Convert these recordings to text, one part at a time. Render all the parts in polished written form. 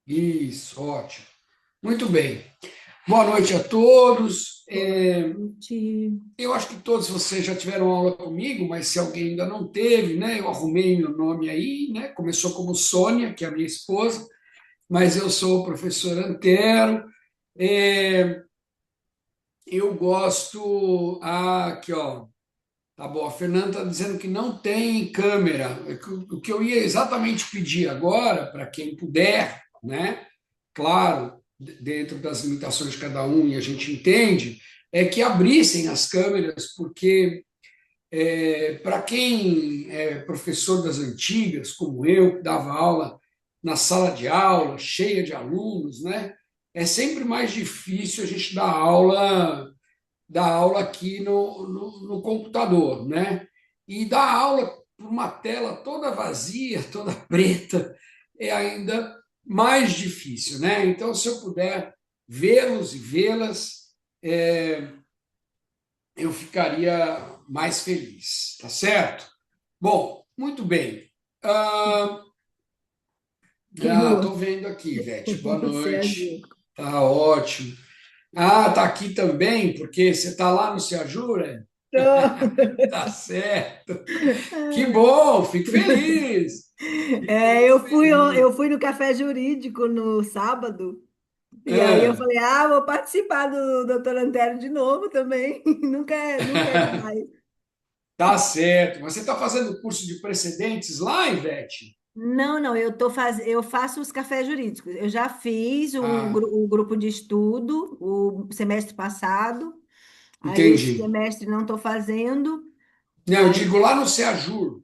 Isso, ótimo. Muito bem. Boa noite a todos. Boa noite. Eu acho que todos vocês já tiveram aula comigo, mas se alguém ainda não teve, né? Eu arrumei meu nome aí, né? Começou como Sônia, que é a minha esposa, mas eu sou o professor Antero. É, eu gosto. Aqui, ó. Tá bom. A Fernanda está dizendo que não tem câmera. O que eu ia exatamente pedir agora, para quem puder, né? Claro, dentro das limitações de cada um, e a gente entende, é que abrissem as câmeras, porque para quem é professor das antigas, como eu, que dava aula na sala de aula, cheia de alunos, né? É sempre mais difícil a gente dar aula aqui no computador, né? E dar aula por uma tela toda vazia, toda preta, é ainda mais difícil, né? Então, se eu puder vê-los e vê-las, eu ficaria mais feliz, tá certo? Bom, muito bem. Quem não Tô vendo aqui, Ivete. Boa você noite. ajuda? Tá ótimo. Tá aqui também, porque você tá lá no Ciajura? Tá certo. Que bom, fico feliz. Fico muito Eu feliz. fui no café jurídico no sábado, e aí eu É, falei, vou participar do doutor Antero de novo também. Nunca é demais. tá certo. Mas você está fazendo curso de precedentes lá, Ivete? Não, eu faço os cafés jurídicos. Eu já fiz Ah, o grupo de estudo o semestre passado, aí esse entendi. semestre não estou fazendo. Não, eu digo lá no Ciajur.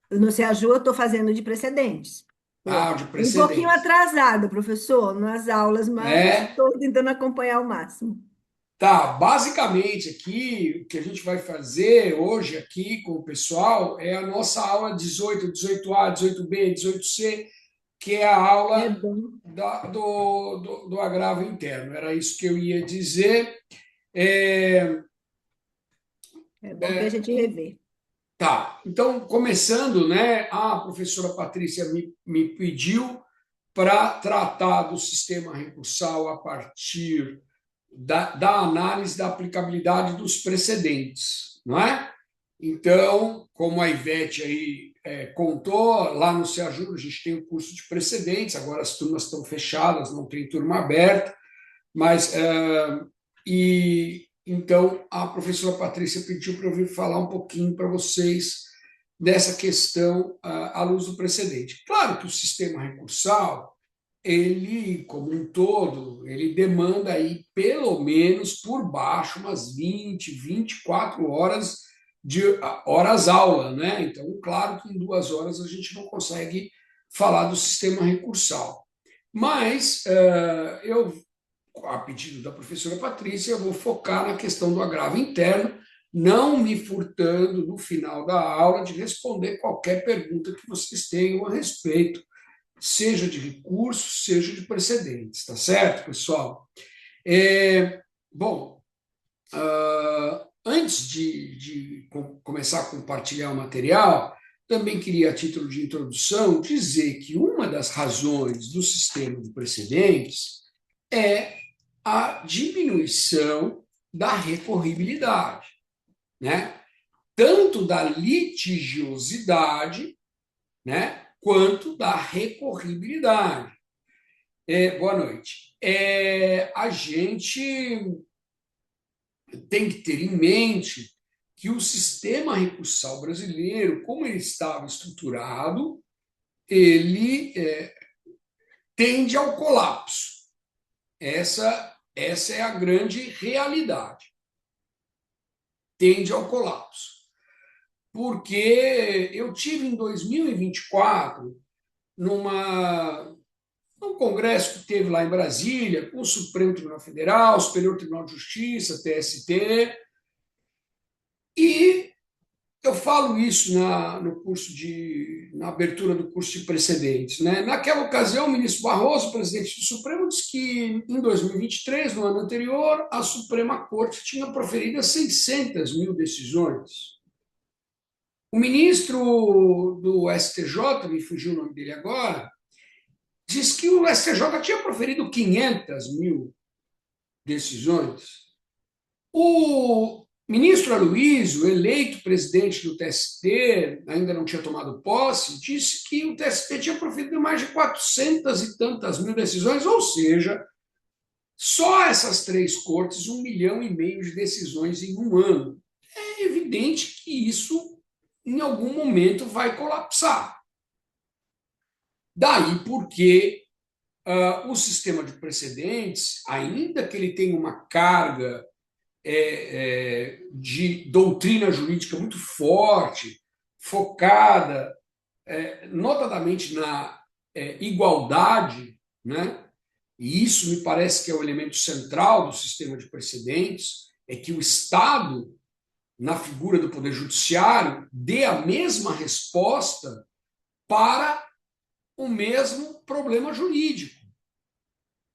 No Seaju, eu estou fazendo de precedentes. Tô Ah, de um pouquinho precedentes. atrasada, professor, nas aulas, mas É, estou tentando acompanhar ao máximo. tá. Basicamente aqui, o que a gente vai fazer hoje aqui com o pessoal é a nossa aula 18, 18A, 18B, 18C, que é a É aula bom, do agravo interno. Era isso que eu ia dizer. É, é bom que a gente revê. tá, então, começando, né, a professora Patrícia me pediu para tratar do sistema recursal a partir da análise da aplicabilidade dos precedentes, não é? Então, como a Ivete aí contou, lá no Ciajur a gente tem o curso de precedentes, agora as turmas estão fechadas, não tem turma aberta, mas e então a professora Patrícia pediu para eu vir falar um pouquinho para vocês dessa questão à luz do precedente. Claro que o sistema recursal, ele, como um todo, ele demanda aí pelo menos por baixo umas 20, 24 horas de horas aula, né? Então, claro que em 2 horas a gente não consegue falar do sistema recursal. Mas eu, a pedido da professora Patrícia, eu vou focar na questão do agravo interno, não me furtando no final da aula de responder qualquer pergunta que vocês tenham a respeito, seja de recurso, seja de precedentes, tá certo, pessoal? Bom, antes de começar a compartilhar o material, também queria, a título de introdução, dizer que uma das razões do sistema de precedentes é a diminuição da recorribilidade, né? Tanto da litigiosidade, né? Quanto da recorribilidade. Boa noite. A gente tem que ter em mente que o sistema recursal brasileiro, como ele estava estruturado, ele tende ao colapso. Essa é a grande realidade. Tende ao colapso. Porque eu tive em 2024, num congresso que teve lá em Brasília, com o Supremo Tribunal Federal, o Superior Tribunal de Justiça, TST, e eu falo isso na abertura do curso de precedentes, né? Naquela ocasião, o ministro Barroso, presidente do Supremo, disse que em 2023, no ano anterior, a Suprema Corte tinha proferido 600 mil decisões. O ministro do STJ, me fugiu o nome dele agora, diz que o STJ tinha proferido 500 mil decisões. O ministro Aloysio, eleito presidente do TST, ainda não tinha tomado posse, disse que o TST tinha proferido mais de 400 e tantas mil decisões, ou seja, só essas três cortes, 1,5 milhão de decisões em um ano. É evidente que isso, em algum momento, vai colapsar. Daí porque o sistema de precedentes, ainda que ele tenha uma carga de doutrina jurídica muito forte, focada notadamente na igualdade, né? E isso me parece que é o elemento central do sistema de precedentes, é que o Estado, na figura do Poder Judiciário, dê a mesma resposta para o mesmo problema jurídico.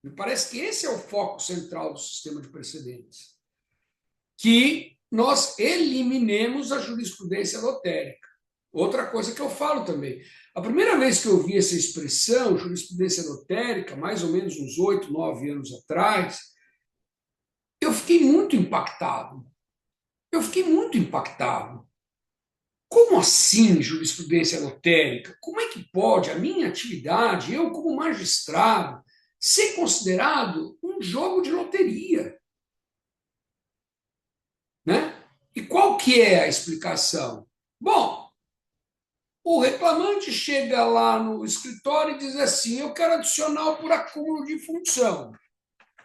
Me parece que esse é o foco central do sistema de precedentes. Que nós eliminemos a jurisprudência lotérica. Outra coisa que eu falo também. A primeira vez que eu vi essa expressão, jurisprudência lotérica, mais ou menos uns 8, 9 anos atrás, eu fiquei muito impactado. Eu fiquei muito impactado. Como assim jurisprudência lotérica? Como é que pode a minha atividade, eu como magistrado, ser considerado um jogo de loteria? Né? E qual que é a explicação? Bom, o reclamante chega lá no escritório e diz assim: eu quero adicional por acúmulo de função.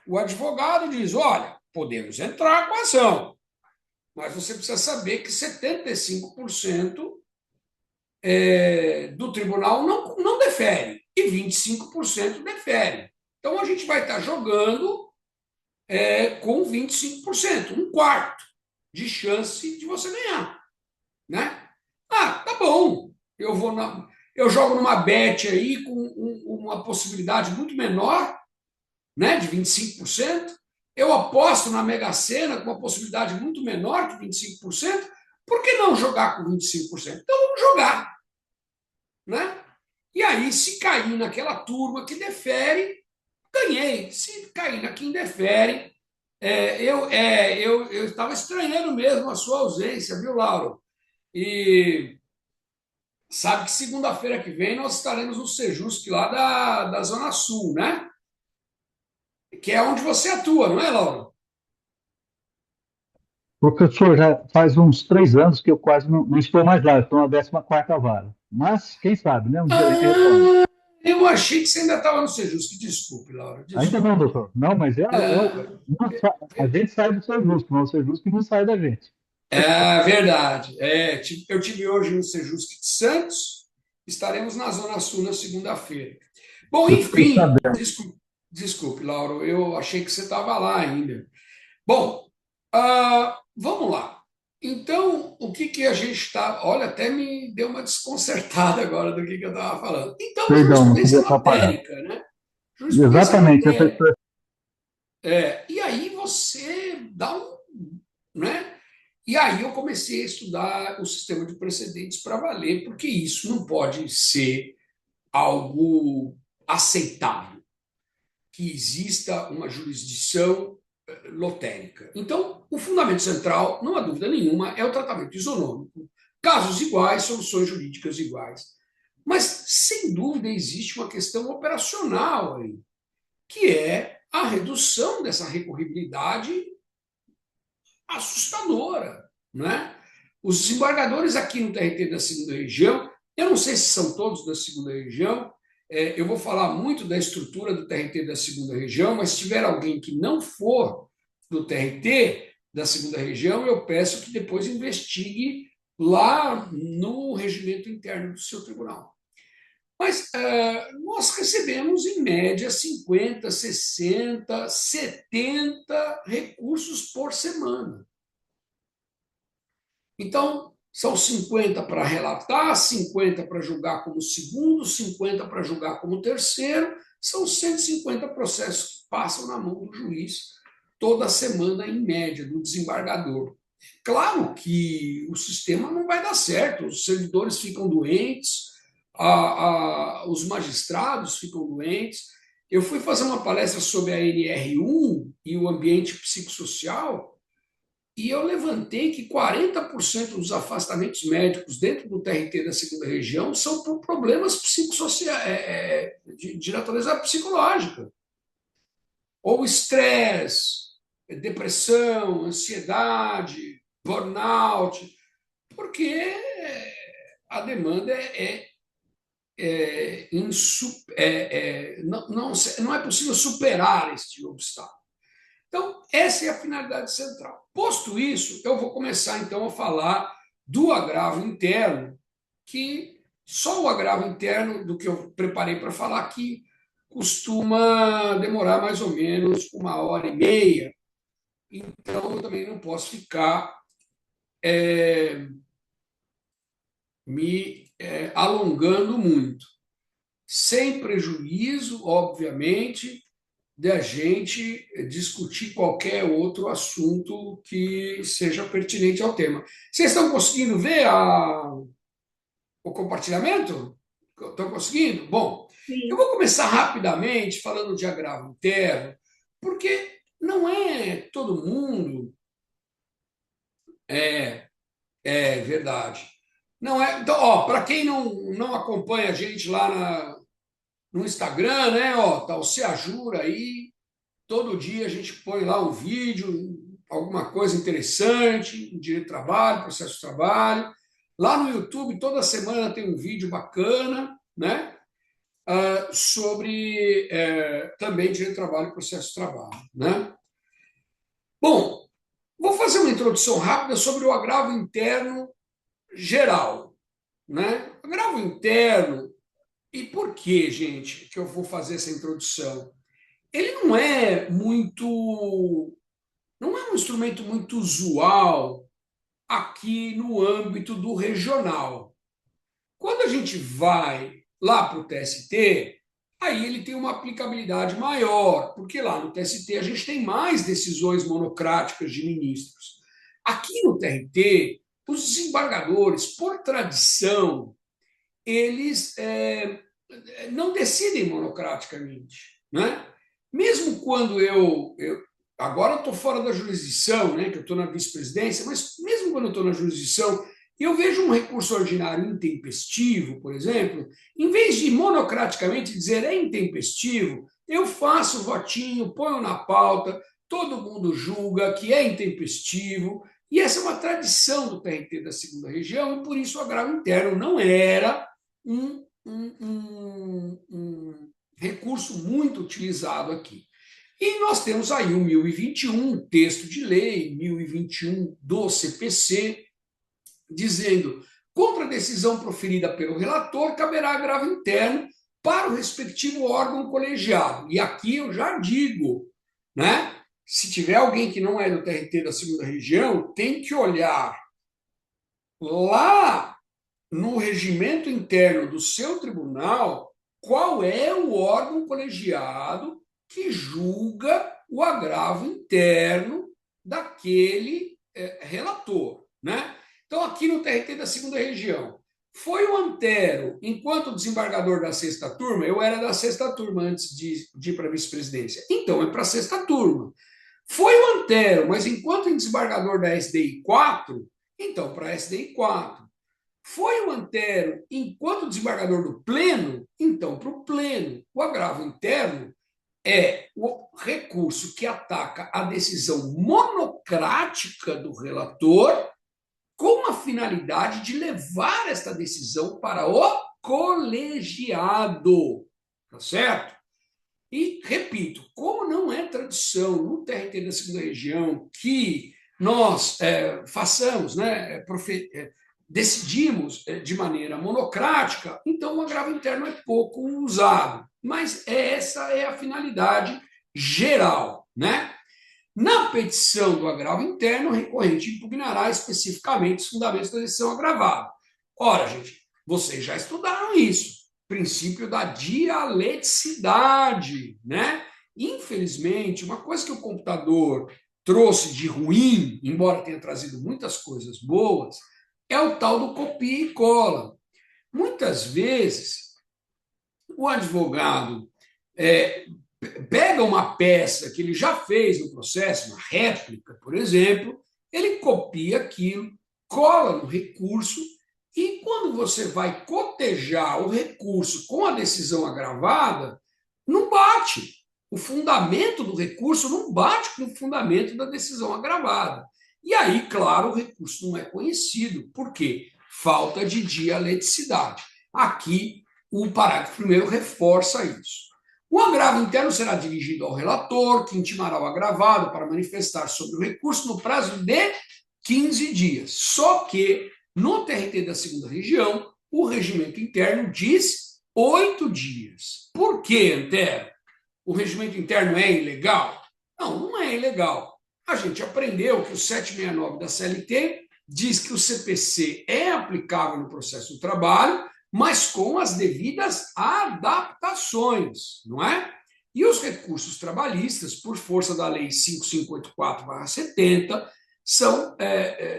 O advogado diz: olha, podemos entrar com a ação, mas você precisa saber que 75% do tribunal não defere e 25% defere. Então a gente vai estar jogando com 25%, um quarto de chance de você ganhar. Né? Ah, tá bom, eu jogo numa bet aí com uma possibilidade muito menor, né, de 25%. Eu aposto na Mega Sena com uma possibilidade muito menor que 25%. Por que não jogar com 25%? Então vamos jogar. Né? E aí, se cair naquela turma que defere, ganhei. Se cair na que indefere, eu estava estranhando mesmo a sua ausência, viu, Lauro? E sabe que segunda-feira que vem nós estaremos no Sejusc lá da Zona Sul, né? Que é onde você atua, não é, Lauro? Professor, já faz uns 3 anos que eu quase não estou mais lá, eu estou na 14ª vara. Mas, quem sabe, né? Um dia a gente retorna. Ah, eu achei que você ainda estava no Sejusc. Desculpe, Lauro, Ainda não, desculpe. doutor. Não, mas a gente sai do Sejusc, mas o Sejusc não sai da gente. É verdade. Eu tive hoje no Sejusc de Santos, estaremos na Zona Sul na segunda-feira. Bom, Eu fiquei enfim, sabendo. desculpe, Lauro, eu achei que você estava lá ainda. Bom, vamos lá. Então, o que a gente está. Olha, até me deu uma desconcertada agora do que eu estava falando. Então, Perdão, não jurisprudência queria atrapalhar. lotérica, né? Jurisprudência Exatamente. lotérica. E aí você dá um. Né? E aí eu comecei a estudar o sistema de precedentes para valer, porque isso não pode ser algo aceitável, que exista uma jurisdição lotérica. Então, o fundamento central, não há dúvida nenhuma, é o tratamento isonômico. Casos iguais, soluções jurídicas iguais. Mas, sem dúvida, existe uma questão operacional aí, que é a redução dessa recorribilidade assustadora. Né? Os desembargadores aqui no TRT da segunda região, eu não sei se são todos da segunda região, eu vou falar muito da estrutura do TRT da segunda região, mas se tiver alguém que não for do TRT da segunda região, eu peço que depois investigue lá no regimento interno do seu tribunal. Mas nós recebemos, em média, 50, 60, 70 recursos por semana. Então, são 50 para relatar, 50 para julgar como segundo, 50 para julgar como terceiro, são 150 processos que passam na mão do juiz toda semana, em média, do desembargador. Claro que o sistema não vai dar certo, os servidores ficam doentes, os magistrados ficam doentes. Eu fui fazer uma palestra sobre a NR1 e o ambiente psicossocial, e eu levantei que 40% dos afastamentos médicos dentro do TRT da segunda região são por problemas psicossociais, de natureza psicológica, ou estresse, depressão, ansiedade, burnout, porque a demanda não é possível superar este obstáculo. Então, essa é a finalidade central. Posto isso, eu vou começar então a falar do agravo interno, que só o agravo interno do que eu preparei para falar aqui costuma demorar mais ou menos 1h30. Então, eu também não posso ficar me alongando muito, sem prejuízo, obviamente, da gente discutir qualquer outro assunto que seja pertinente ao tema. Vocês estão conseguindo ver o compartilhamento? Estão conseguindo? Bom, eu Sim. vou começar rapidamente falando de agravo interno, porque não é todo mundo. É, é verdade. Não é. Então, para quem não acompanha a gente lá no Instagram, né? Tá o Seajura aí. Todo dia a gente põe lá um vídeo, alguma coisa interessante, direito de trabalho, processo de trabalho. Lá no YouTube, toda semana tem um vídeo bacana, né? Sobre também direito de trabalho e processo de trabalho, né? Bom, vou fazer uma introdução rápida sobre o agravo interno geral, né? Agravo interno, e por que, gente, que eu vou fazer essa introdução? Ele não é um instrumento muito usual aqui no âmbito do regional. Quando a gente vai lá para o TST, aí ele tem uma aplicabilidade maior, porque lá no TST a gente tem mais decisões monocráticas de ministros. Aqui no TRT, os desembargadores, por tradição, eles não decidem monocraticamente, né? Mesmo quando agora eu estou fora da jurisdição, né, que eu estou na vice-presidência, mas mesmo quando eu estou na jurisdição, eu vejo um recurso ordinário intempestivo, por exemplo, em vez de monocraticamente dizer é intempestivo, eu faço o votinho, ponho na pauta, todo mundo julga que é intempestivo, e essa é uma tradição do TRT da segunda região, e por isso o agravo interno não era um recurso muito utilizado aqui. E nós temos aí o 1021, texto de lei 1021 do CPC, dizendo: contra a decisão proferida pelo relator, caberá agravo interno para o respectivo órgão colegiado. E aqui eu já digo, né? Se tiver alguém que não é do TRT da segunda região, tem que olhar lá no regimento interno do seu tribunal qual é o órgão colegiado que julga o agravo interno daquele relator, né? Então, aqui no TRT da segunda região, foi o Antero, enquanto desembargador da sexta turma, eu era da sexta turma antes de ir para a vice-presidência, então é para a sexta turma. Foi o Antero, mas enquanto desembargador da SDI 4, então para a SDI 4. Foi o Antero, enquanto desembargador do Pleno, então para o Pleno. O agravo interno é o recurso que ataca a decisão monocrática do relator com a finalidade de levar esta decisão para o colegiado. Tá certo? E, repito, como não é tradição no TRT da segunda região que nós façamos, né, decidimos de maneira monocrática, então o agravo interno é pouco usado. Mas essa é a finalidade geral, né? Na petição do agravo interno, o recorrente impugnará especificamente os fundamentos da decisão agravada. Ora, gente, vocês já estudaram isso. Princípio da dialeticidade, né? Infelizmente, uma coisa que o computador trouxe de ruim, embora tenha trazido muitas coisas boas, é o tal do copia e cola. muitas vezes o advogado pega uma peça que ele já fez no processo, uma réplica, por exemplo, ele copia aquilo, cola no recurso, e quando você vai cotejar o recurso com a decisão agravada, não bate. O fundamento do recurso não bate com o fundamento da decisão agravada. E aí, claro, o recurso não é conhecido. Por quê? Falta de dialeticidade. Aqui, o parágrafo primeiro reforça isso. O agravo interno será dirigido ao relator, que intimará o agravado para manifestar sobre o recurso no prazo de 15 dias. Só que, no TRT da segunda região, o regimento interno diz 8 dias. Por que, Antero? O regimento interno é ilegal? Não, não é ilegal. A gente aprendeu que o 769 da CLT diz que o CPC é aplicável no processo do trabalho, mas com as devidas adaptações, não é? E os recursos trabalhistas, por força da Lei 5584/70,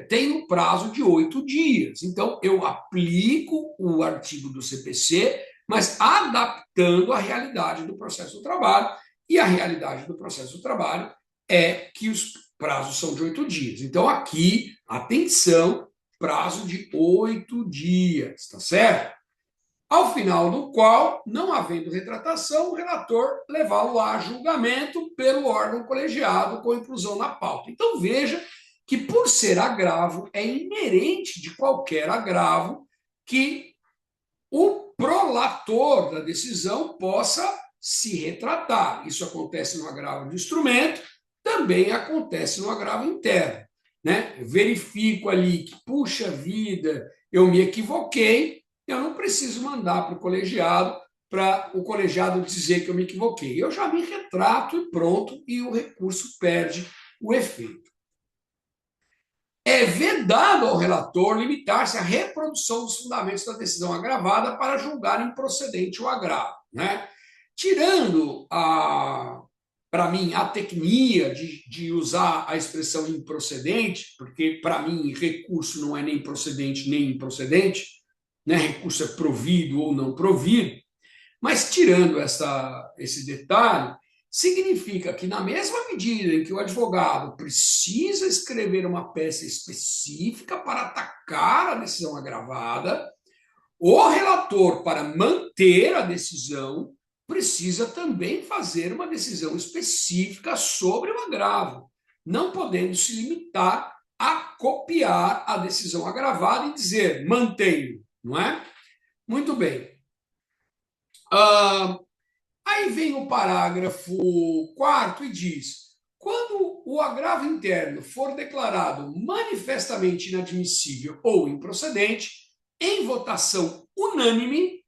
têm um prazo de 8 dias. Então, eu aplico o artigo do CPC, mas adaptando a realidade do processo do trabalho, e a realidade do processo do trabalho é que os prazos são de 8 dias. Então, aqui, atenção, prazo de 8 dias, tá certo? Ao final do qual, não havendo retratação, o relator levá-lo a julgamento pelo órgão colegiado com inclusão na pauta. Então, veja que, por ser agravo, é inerente de qualquer agravo que o prolator da decisão possa se retratar. Isso acontece no agravo de instrumento, também acontece no agravo interno, né? Eu verifico ali que, puxa vida, eu me equivoquei, eu não preciso mandar para o colegiado dizer que eu me equivoquei. Eu já me retrato e pronto, e o recurso perde o efeito. É vedado ao relator limitar-se à reprodução dos fundamentos da decisão agravada para julgar improcedente o agravo, né? Tirando para mim, a tecnia de usar a expressão improcedente, porque, para mim, recurso não é nem procedente nem improcedente, né? Recurso é provido ou não provido, mas tirando esse detalhe, significa que, na mesma medida em que o advogado precisa escrever uma peça específica para atacar a decisão agravada, o relator, para manter a decisão, precisa também fazer uma decisão específica sobre o agravo, não podendo se limitar a copiar a decisão agravada e dizer mantenho, não é? Muito bem. Aí vem o parágrafo 4º e diz: quando o agravo interno for declarado manifestamente inadmissível ou improcedente, em votação unânime,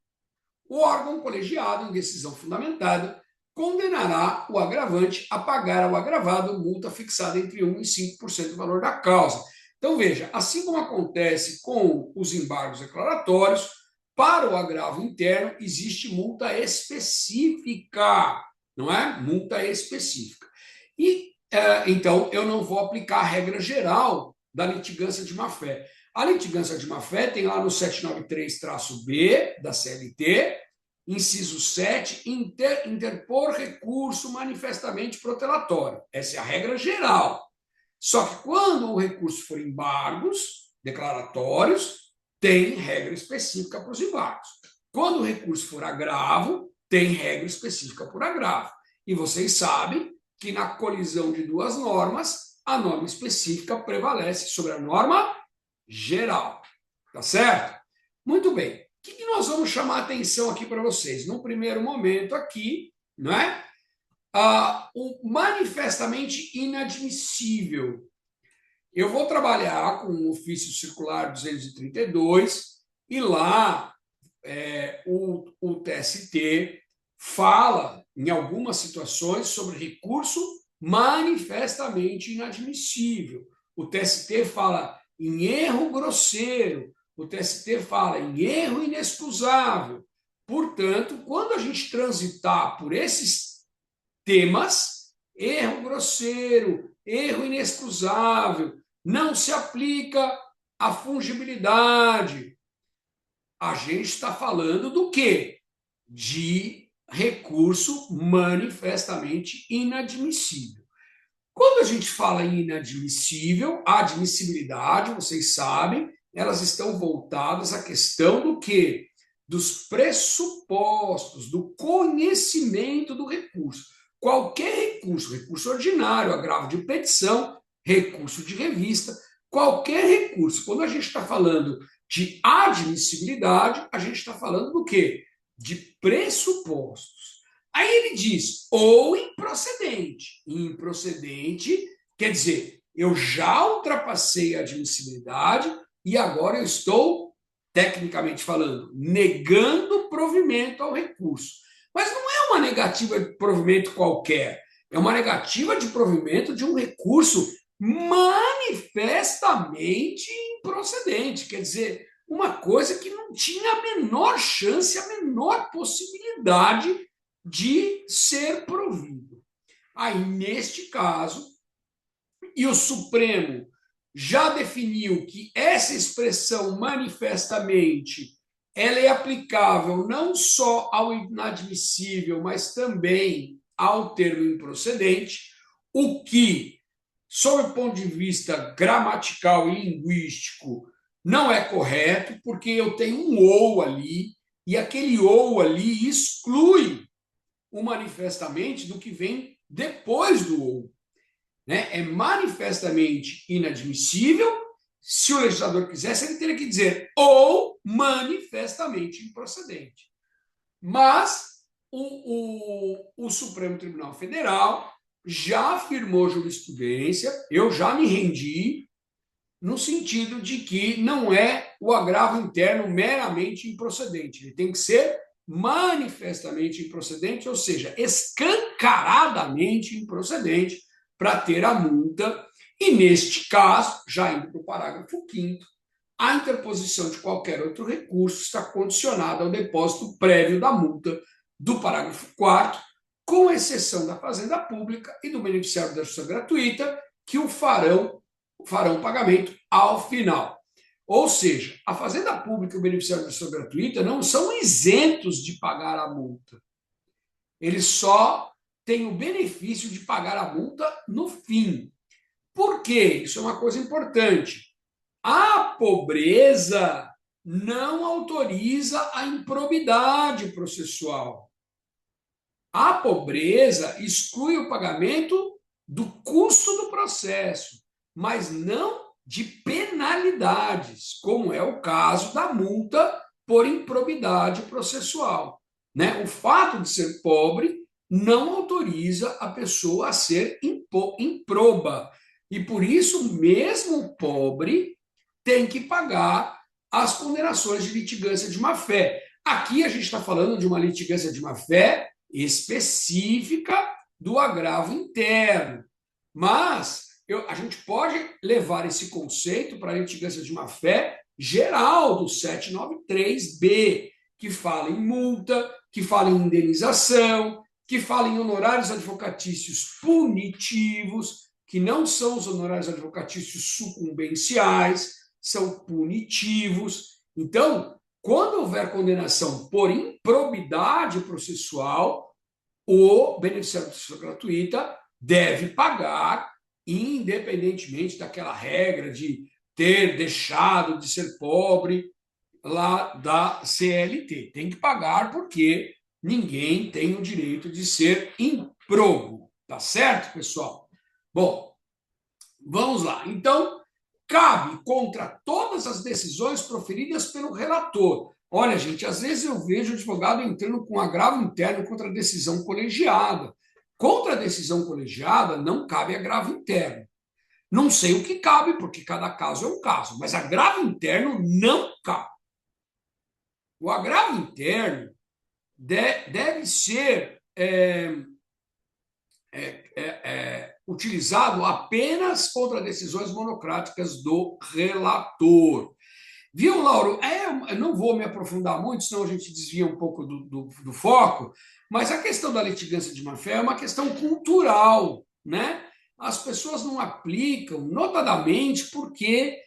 o órgão colegiado, em decisão fundamentada, condenará o agravante a pagar ao agravado multa fixada entre 1% e 5% do valor da causa. Então, veja, assim como acontece com os embargos declaratórios, para o agravo interno existe multa específica, não é? Multa específica. E, então, eu não vou aplicar a regra geral da litigância de má-fé. A litigância de má-fé tem lá no 793-B da CLT, inciso 7, interpor recurso manifestamente protelatório. Essa é a regra geral. Só que quando o recurso for embargos declaratórios, tem regra específica para os embargos. Quando o recurso for agravo, tem regra específica por agravo. E vocês sabem que na colisão de duas normas, a norma específica prevalece sobre a norma geral. Tá certo? Muito bem. O que nós vamos chamar a atenção aqui para vocês? Num primeiro momento aqui, não é? O manifestamente inadmissível. Eu vou trabalhar com o ofício circular 232 e lá o TST fala, em algumas situações, sobre recurso manifestamente inadmissível. O TST fala em erro grosseiro, o TST fala em erro inexcusável. Portanto, quando a gente transitar por esses temas, erro grosseiro, erro inexcusável, não se aplica a fungibilidade. a gente está falando do quê? De recurso manifestamente inadmissível. Quando a gente fala em inadmissível, a admissibilidade, vocês sabem, elas estão voltadas à questão do quê? Dos pressupostos, do conhecimento do recurso. Qualquer recurso, recurso ordinário, agravo de petição, recurso de revista, qualquer recurso. Quando a gente está falando de admissibilidade, a gente está falando do quê? De pressupostos. Aí ele diz, ou improcedente. Improcedente quer dizer, eu já ultrapassei a admissibilidade e agora eu estou, tecnicamente falando, negando provimento ao recurso. Mas não é uma negativa de provimento qualquer, é uma negativa de provimento de um recurso manifestamente improcedente. Quer dizer, uma coisa que não tinha a menor chance, a menor possibilidade de ser provido. Aí, neste caso, e o Supremo já definiu que essa expressão manifestamente ela é aplicável não só ao inadmissível, mas também ao termo improcedente, o que, sob o ponto de vista gramatical e linguístico, não é correto, porque eu tenho um ou ali, e aquele ou ali exclui o manifestamente do que vem depois do ou. Né? É manifestamente inadmissível. Se o legislador quisesse, ele teria que dizer ou manifestamente improcedente. Mas o Supremo Tribunal Federal já afirmou jurisprudência, eu já me rendi, no sentido de que não é o agravo interno meramente improcedente, ele tem que ser manifestamente improcedente, ou seja, escancaradamente improcedente, para ter a multa. E neste caso, já indo para o parágrafo 5º, a interposição de qualquer outro recurso está condicionada ao depósito prévio da multa do parágrafo 4º, com exceção da Fazenda Pública e do beneficiário da justiça gratuita, que o farão pagamento ao final. Ou seja, a Fazenda Pública e o beneficiário da justiça gratuita não são isentos de pagar a multa. Eles só têm o benefício de pagar a multa no fim. Por quê? Isso é uma coisa importante. A pobreza não autoriza a improbidade processual. A pobreza exclui o pagamento do custo do processo, mas não de penalidades, como é o caso da multa por improbidade processual. Né? O fato de ser pobre não autoriza a pessoa a ser improba. E por isso, mesmo o pobre tem que pagar as condenações de litigância de má-fé. Aqui a gente está falando de uma litigância de má-fé específica do agravo interno. Mas a gente pode levar esse conceito para a litigância de má-fé geral do 793B, que fala em multa, que fala em indenização, que fala em honorários advocatícios punitivos, que não são os honorários advocatícios sucumbenciais, são punitivos. Então, quando houver condenação por improbidade processual, o beneficiário de justiça gratuita deve pagar, independentemente daquela regra de ter deixado de ser pobre lá da CLT. Tem que pagar porque ninguém tem o direito de ser improbo. Tá certo, pessoal? Bom, vamos lá. Então, cabe contra todas as decisões proferidas pelo relator. Olha, gente, às vezes eu vejo o advogado entrando com agravo interno contra a decisão colegiada. Contra a decisão colegiada não cabe agravo interno. Não sei o que cabe, porque cada caso é um caso, mas agravo interno não cabe. O agravo interno deve ser utilizado apenas contra decisões monocráticas do relator. Viu, Lauro? Eu não vou me aprofundar muito, senão a gente desvia um pouco do foco, mas a questão da litigância de má-fé é uma questão cultural, né? As pessoas não aplicam, notadamente porque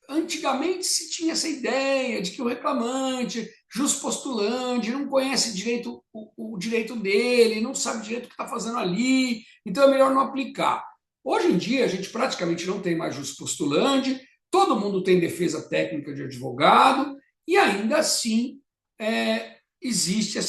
antigamente se tinha essa ideia de que o reclamante, juspostulante, não conhece direito o direito dele, não sabe direito o que está fazendo ali, então é melhor não aplicar. Hoje em dia, a gente praticamente não tem mais juspostulante, todo mundo tem defesa técnica de advogado, e ainda assim existe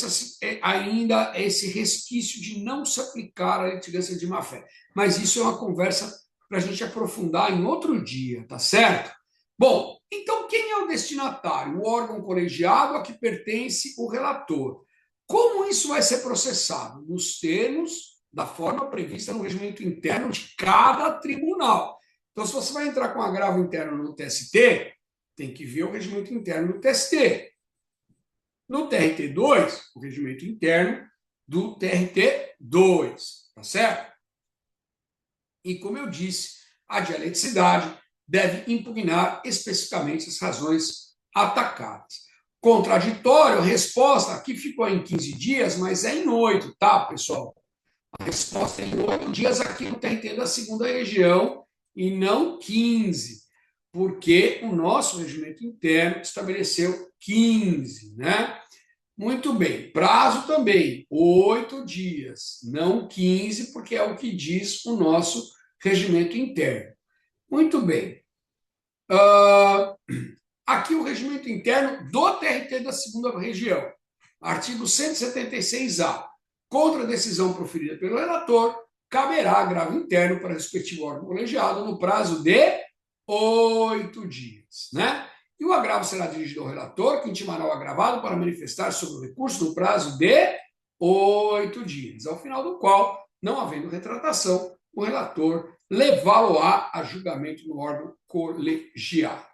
ainda esse resquício de não se aplicar a litigância de má-fé. Mas isso é uma conversa para a gente aprofundar em outro dia, tá certo? Bom, então quem é o destinatário? O órgão colegiado a que pertence o relator. Como isso vai ser processado? Nos termos da forma prevista no regimento interno de cada tribunal. Então, se você vai entrar com agravo interno no TST, tem que ver o regimento interno do TST. No TRT2, o regimento interno do TRT2, tá certo? E, como eu disse, a dialeticidade deve impugnar especificamente as razões atacadas. Contraditório, resposta, aqui ficou em 15 dias, mas é em 8, tá, pessoal? A resposta é em 8 dias aqui no TRT da segunda região e não 15, porque o nosso regimento interno estabeleceu 15, né? Muito bem. Prazo também, 8 dias, não 15, porque é o que diz o nosso regimento interno. Muito bem. Aqui o regimento interno do TRT da segunda região. Artigo 176-A. Contra a decisão proferida pelo relator, caberá agravo interno para o respectivo órgão colegiado no prazo de 8 dias, né? E o agravo será dirigido ao relator, que intimará o agravado para manifestar sobre o recurso no prazo de 8 dias, ao final do qual, não havendo retratação, o relator levá-lo-á a julgamento no órgão colegiado.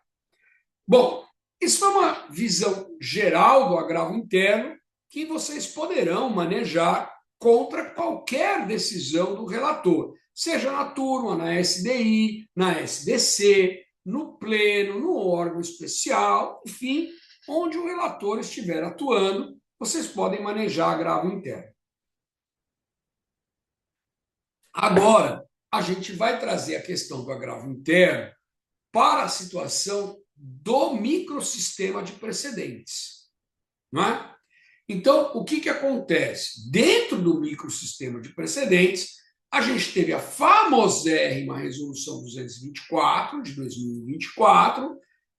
Bom, isso foi uma visão geral do agravo interno que vocês poderão manejar contra qualquer decisão do relator, seja na turma, na SDI, na SDC, no pleno, no órgão especial, enfim, onde o relator estiver atuando, vocês podem manejar agravo interno. Agora, a gente vai trazer a questão do agravo interno para a situação do microsistema de precedentes, não é? Então, o que acontece? Dentro do microsistema de precedentes, a gente teve a famosérrima Resolução 224, de 2024,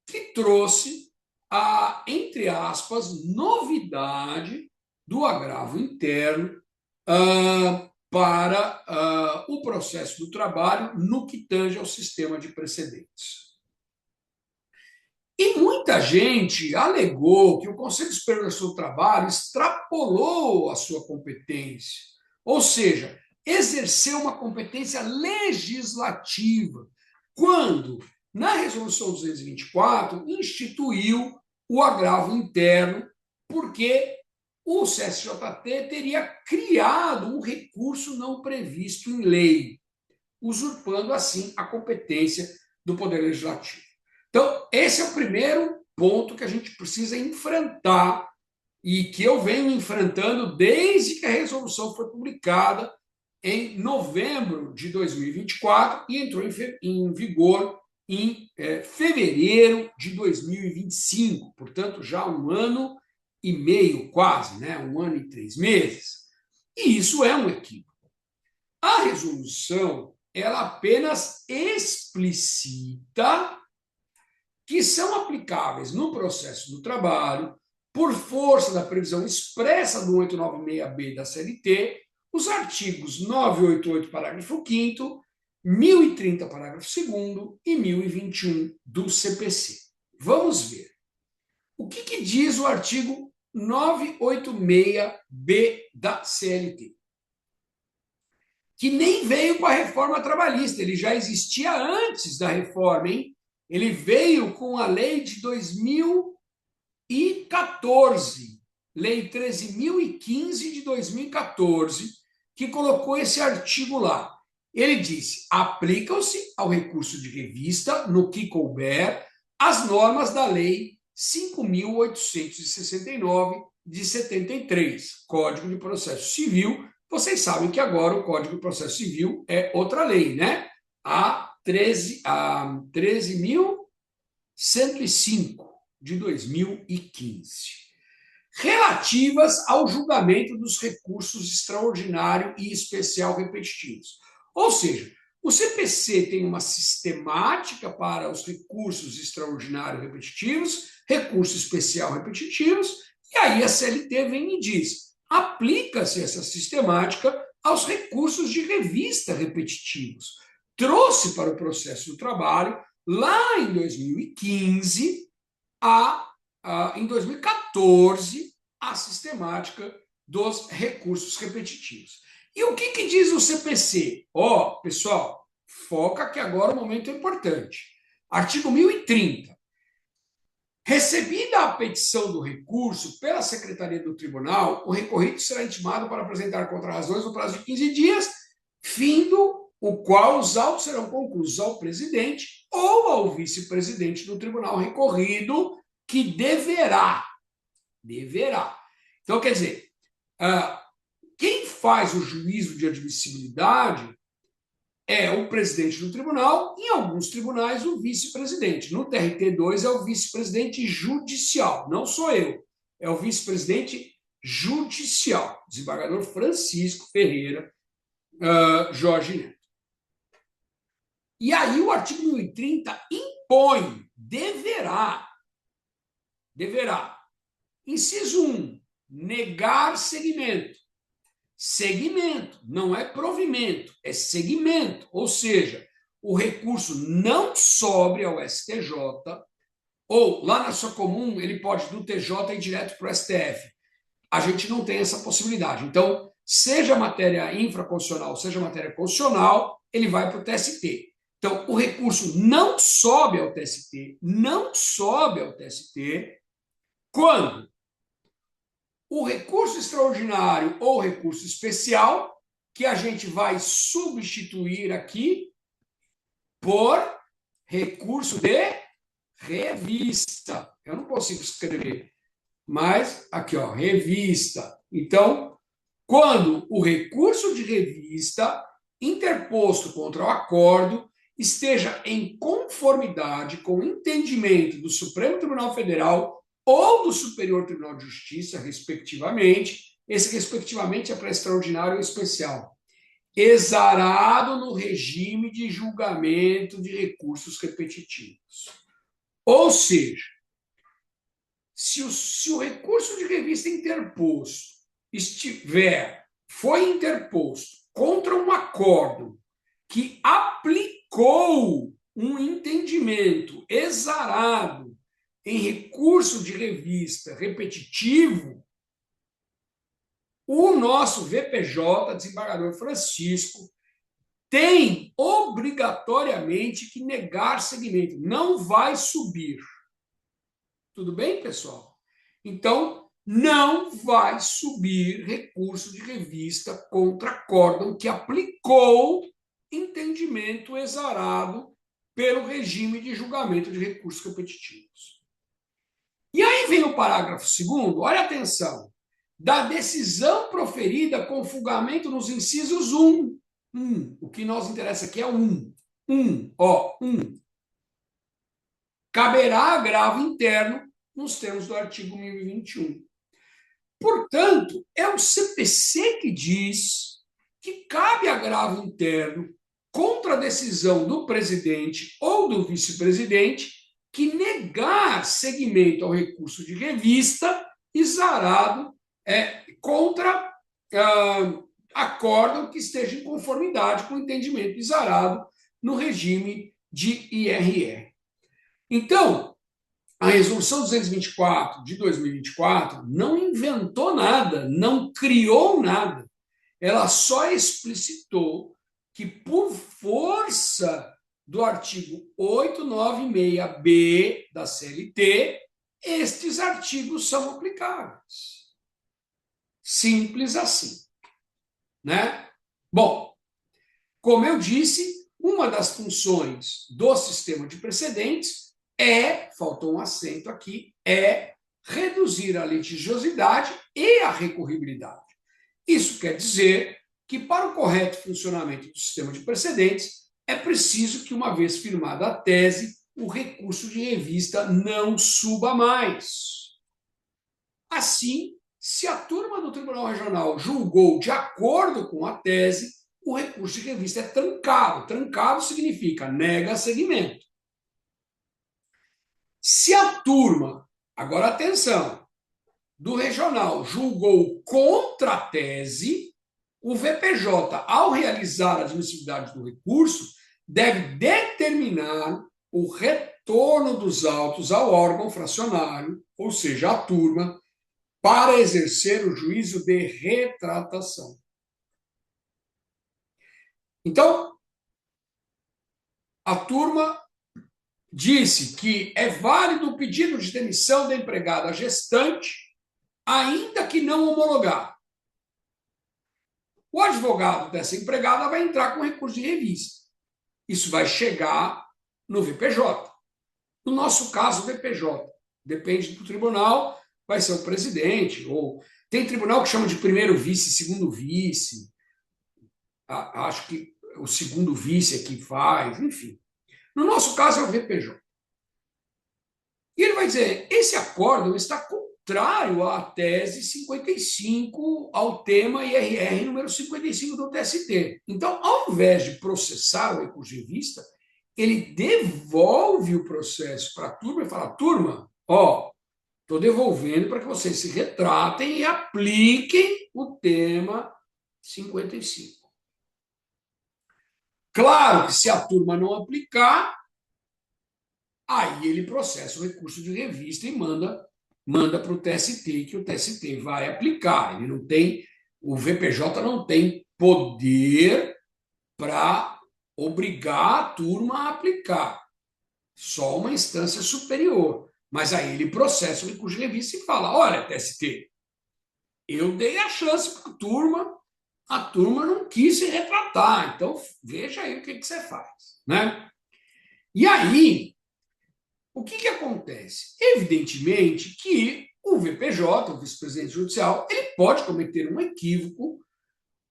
que trouxe a, entre aspas, novidade do agravo interno para o processo do trabalho no que tange ao sistema de precedentes. E muita gente alegou que o Conselho Superior do Trabalho extrapolou a sua competência, ou seja, exerceu uma competência legislativa, quando, na Resolução 224, instituiu o agravo interno, porque o CSJT teria criado um recurso não previsto em lei, usurpando, assim, a competência do Poder Legislativo. Então, esse é o primeiro ponto que a gente precisa enfrentar e que eu venho enfrentando desde que a resolução foi publicada em novembro de 2024 e entrou em vigor em fevereiro de 2025, portanto, já 1 ano e meio quase, né? 1 ano e 3 meses. E isso é um equívoco. A resolução, ela apenas explicita que são aplicáveis no processo do trabalho, por força da previsão expressa do 896-B da CLT, os artigos 988, parágrafo 5º, 1030, parágrafo 2º e 1021 do CPC. Vamos ver. O que diz o artigo 986-B da CLT? Que nem veio com a reforma trabalhista, ele já existia antes da reforma, hein? Ele veio com a lei de 2014, lei 13.015 de 2014, que colocou esse artigo lá. Ele disse: aplicam-se ao recurso de revista, no que couber, as normas da lei 5.869 de 73, Código de Processo Civil. Vocês sabem que agora o Código de Processo Civil é outra lei, né? A 13.000 105 de 2015, relativas ao julgamento dos recursos extraordinário e especial repetitivos. Ou seja, o CPC tem uma sistemática para os recursos extraordinário repetitivos, recurso especial repetitivos, e aí a CLT vem e diz: aplica-se essa sistemática aos recursos de revista repetitivos. Trouxe para o processo do trabalho, lá em 2015, em 2014, a sistemática dos recursos repetitivos. E o que diz o CPC? Pessoal, foca que agora o momento é importante. Artigo 1030. Recebida a petição do recurso pela Secretaria do Tribunal, o recorrido será intimado para apresentar contrarrazões no prazo de 15 dias, findo o qual os autos serão concluídos ao presidente ou ao vice-presidente do tribunal recorrido, que deverá. Então, quer dizer, quem faz o juízo de admissibilidade é o presidente do tribunal, em alguns tribunais o vice-presidente. No TRT2 é o vice-presidente judicial, não sou eu, é o vice-presidente judicial, desembargador Francisco Ferreira Jorge Neto. E aí o artigo 1030 impõe, deverá. Inciso 1, negar seguimento. Seguimento, não é provimento, é seguimento. Ou seja, o recurso não sobe ao STJ, ou lá na sua comum, ele pode do TJ ir direto para o STF. A gente não tem essa possibilidade. Então, seja matéria infraconstitucional, seja matéria constitucional, ele vai para o TST. Então, o recurso não sobe ao TST, quando o recurso extraordinário ou recurso especial, que a gente vai substituir aqui por recurso de revista. Eu não consigo escrever, mas aqui, revista. Então, quando o recurso de revista interposto contra o acordo esteja em conformidade com o entendimento do Supremo Tribunal Federal ou do Superior Tribunal de Justiça, respectivamente. Esse respectivamente é para extraordinário ou especial. Exarado no regime de julgamento de recursos repetitivos. Ou seja, se o recurso de revista interposto foi interposto contra um acordo que aplicou um entendimento exarado em recurso de revista repetitivo, o nosso VPJ, desembargador Francisco, tem obrigatoriamente que negar seguimento. Não vai subir. Tudo bem, pessoal? Então, não vai subir recurso de revista contra acórdão que aplicou entendimento exarado pelo regime de julgamento de recursos repetitivos. E aí vem o parágrafo 2º, olha atenção, da decisão proferida com fulgamento nos incisos 1. O que nos interessa aqui é 1. 1. Caberá agravo interno nos termos do artigo 1021. Portanto, é o CPC que diz que cabe agravo interno contra a decisão do presidente ou do vice-presidente que negar seguimento ao recurso de revista exarado contra acórdão que esteja em conformidade com o entendimento exarado no regime de IRR. Então, a Resolução 224 de 2024 não inventou nada, não criou nada. Ela só explicitou que, por força do artigo 896B da CLT, estes artigos são aplicáveis. Simples assim, né? Bom, como eu disse, uma das funções do sistema de precedentes faltou um acento aqui, reduzir a litigiosidade e a recorribilidade. Isso quer dizer que, para o correto funcionamento do sistema de precedentes, é preciso que, uma vez firmada a tese, o recurso de revista não suba mais. Assim, se a turma do Tribunal Regional julgou de acordo com a tese, o recurso de revista é trancado. Trancado significa nega seguimento. Se a turma, agora atenção, do regional julgou contra a tese, o VPJ, ao realizar a admissibilidade do recurso, deve determinar o retorno dos autos ao órgão fracionário, ou seja, à turma, para exercer o juízo de retratação. Então, a turma disse que é válido o pedido de demissão da empregada gestante, ainda que não homologado. O advogado dessa empregada vai entrar com recurso de revista. Isso vai chegar no VPJ. No nosso caso, o VPJ. Depende do tribunal, vai ser o presidente, ou tem tribunal que chama de primeiro vice, segundo vice. Acho que o segundo vice é que faz, enfim. No nosso caso, é o VPJ. E ele vai dizer, esse acórdão está contrário à tese 55, ao tema IRR número 55 do TST. Então, ao invés de processar o recurso de revista, ele devolve o processo para a turma e fala, turma, estou devolvendo para que vocês se retratem e apliquem o tema 55. Claro que se a turma não aplicar, aí ele processa o recurso de revista e manda para o TST, que o TST vai aplicar. Ele não tem, o VPJ não tem poder para obrigar a turma a aplicar. Só uma instância superior. Mas aí ele processa o recurso de revista e fala, olha, TST, eu dei a chance para a turma não quis se retratar, então veja aí o que você faz. Né? E aí, o que acontece? Evidentemente que o VPJ, o vice-presidente judicial, ele pode cometer um equívoco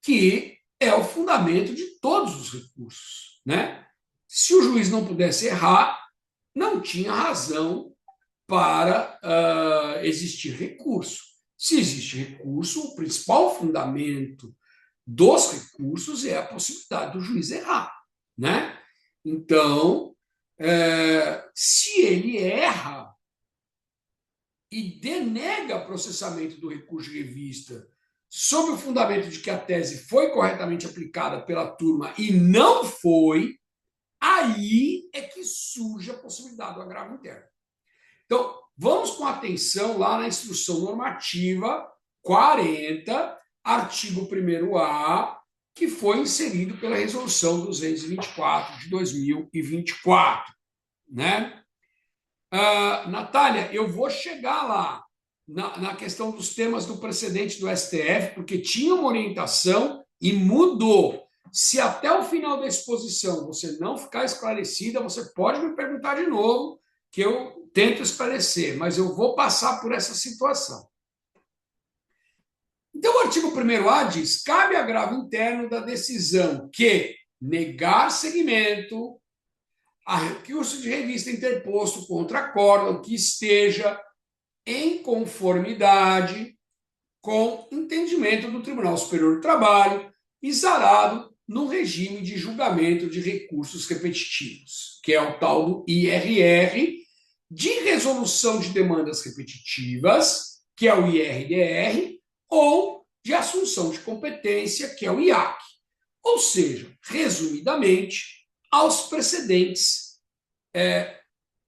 que é o fundamento de todos os recursos. Né? Se o juiz não pudesse errar, não tinha razão para existir recurso. Se existe recurso, o principal fundamento dos recursos é a possibilidade do juiz errar. Né? Então, se ele erra e denega processamento do recurso de revista sob o fundamento de que a tese foi corretamente aplicada pela turma e não foi, aí é que surge a possibilidade do agravo interno. Então, vamos com atenção lá na instrução normativa 40, artigo 1º-A, que foi inserido pela resolução 224 de 2024. Né? Natália, eu vou chegar lá na questão dos temas do precedente do STF, porque tinha uma orientação e mudou. Se até o final da exposição você não ficar esclarecida, você pode me perguntar de novo, que eu tento esclarecer, mas eu vou passar por essa situação. Então, o artigo 1º-A diz, cabe agravo interno da decisão que negar seguimento a recurso de revista interposto contra acórdão que esteja em conformidade com entendimento do Tribunal Superior do Trabalho, exarado no regime de julgamento de recursos repetitivos, que é o tal do IRR, de resolução de demandas repetitivas, que é o IRDR, ou de assunção de competência, que é o IAC. Ou seja, resumidamente, aos precedentes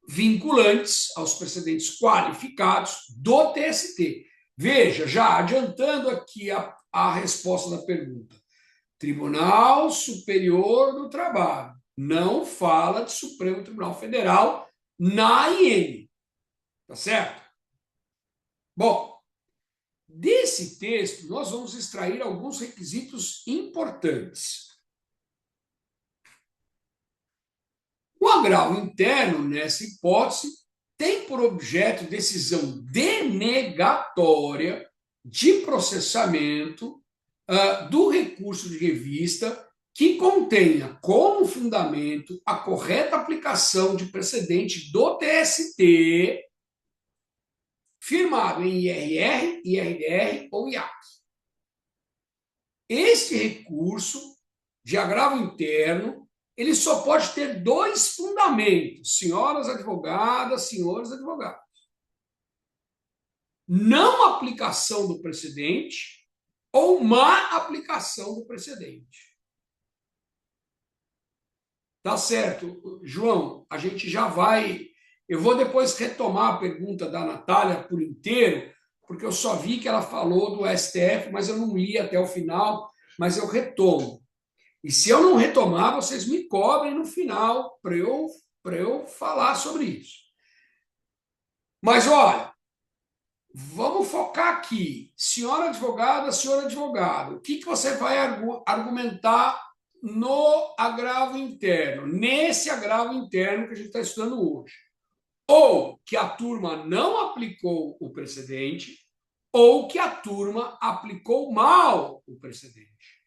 vinculantes, aos precedentes qualificados do TST. Veja, já adiantando aqui a resposta da pergunta, Tribunal Superior do Trabalho não fala de Supremo Tribunal Federal na IN. Tá certo? Bom, desse texto, nós vamos extrair alguns requisitos importantes. O agravo interno, nessa hipótese, tem por objeto decisão denegatória de processamento do recurso de revista que contenha como fundamento a correta aplicação de precedente do TST, firmado em IRR, IRDR ou IAC. Este recurso de agravo interno, ele só pode ter dois fundamentos, senhoras advogadas, senhores advogados. Não aplicação do precedente ou má aplicação do precedente. Tá certo, João, a gente já vai... Eu vou depois retomar a pergunta da Natália por inteiro, porque eu só vi que ela falou do STF, mas eu não li até o final, mas eu retomo. E se eu não retomar, vocês me cobrem no final para eu falar sobre isso. Mas, olha, vamos focar aqui. Senhora advogada, senhor advogado, o que você vai argumentar no agravo interno, nesse agravo interno que a gente está estudando hoje? Ou que a turma não aplicou o precedente, ou que a turma aplicou mal o precedente.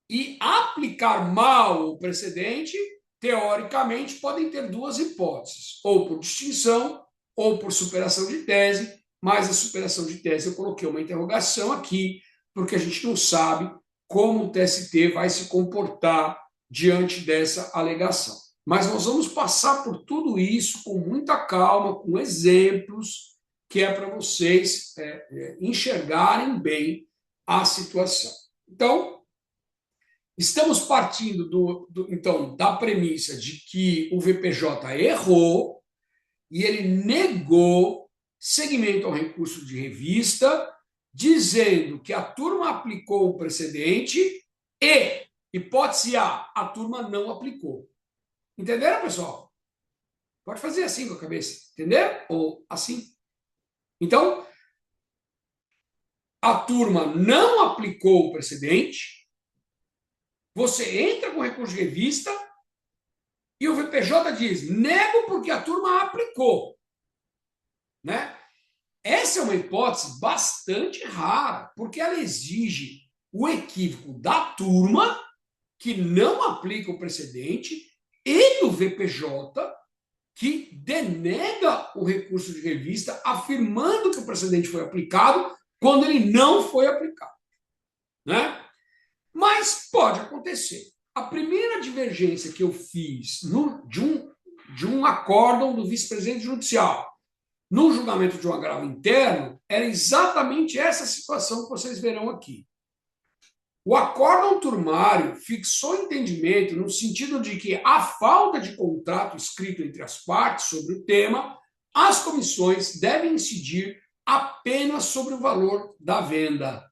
E aplicar mal o precedente, teoricamente, podem ter duas hipóteses, ou por distinção, ou por superação de tese, mas a superação de tese eu coloquei uma interrogação aqui, porque a gente não sabe como o TST vai se comportar diante dessa alegação. Mas nós vamos passar por tudo isso com muita calma, com exemplos, que é para vocês enxergarem bem a situação. Então, estamos partindo então, da premissa de que o VPJ errou e ele negou seguimento ao recurso de revista, dizendo que a turma aplicou o precedente e, hipótese A, a turma não aplicou. Entenderam, pessoal? Pode fazer assim com a cabeça. Entenderam? Ou assim. Então, a turma não aplicou o precedente, você entra com recurso de revista e o VPJ diz, nego porque a turma aplicou. Né? Essa é uma hipótese bastante rara, porque ela exige o equívoco da turma, que não aplica o precedente, e do VPJ, que denega o recurso de revista, afirmando que o precedente foi aplicado, quando ele não foi aplicado. Né? Mas pode acontecer. A primeira divergência que eu fiz de um acórdão do vice-presidente judicial no julgamento de um agravo interno era exatamente essa situação que vocês verão aqui. O acórdão turmário fixou entendimento no sentido de que a falta de contrato escrito entre as partes sobre o tema, as comissões devem incidir apenas sobre o valor da venda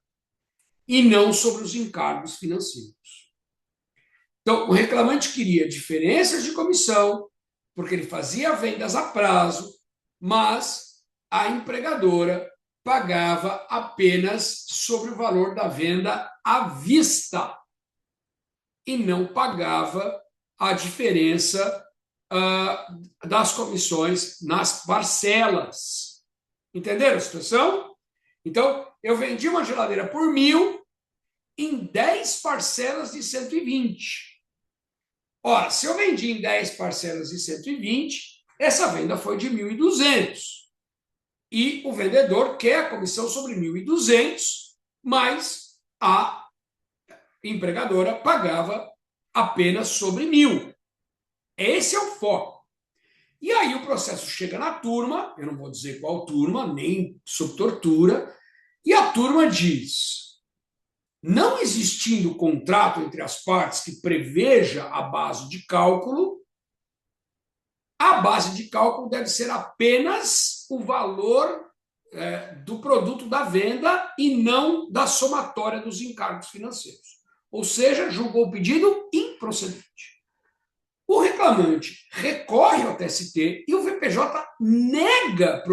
e não sobre os encargos financeiros. Então, o reclamante queria diferenças de comissão, porque ele fazia vendas a prazo, mas a empregadora pagava apenas sobre o valor da venda à vista e não pagava a diferença das comissões nas parcelas. Entenderam a situação? Então, eu vendi uma geladeira por 1.000 em 10 parcelas de 120. Ora, se eu vendi em 10 parcelas de 120, essa venda foi de 1.200. E o vendedor quer a comissão sobre 1.200, mas a empregadora pagava apenas sobre 1.000. Esse é o foco. E aí o processo chega na turma, eu não vou dizer qual turma, nem sob tortura, e a turma diz, não existindo contrato entre as partes que preveja a base de cálculo, a base de cálculo deve ser apenas o valor do produto da venda e não da somatória dos encargos financeiros. Ou seja, julgou o pedido improcedente. O reclamante recorre ao TST e o VPJ nega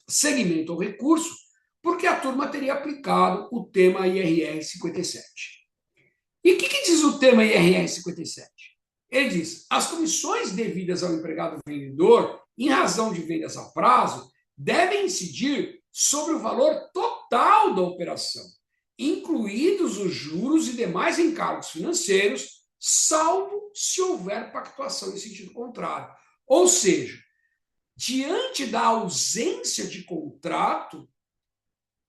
seguimento ao recurso porque a turma teria aplicado o tema IRR 57. E o que diz o tema IRR 57? Ele diz, as comissões devidas ao empregado vendedor, em razão de vendas a prazo, devem incidir sobre o valor total da operação, incluídos os juros e demais encargos financeiros, salvo se houver pactuação em sentido contrário. Ou seja, diante da ausência de contrato,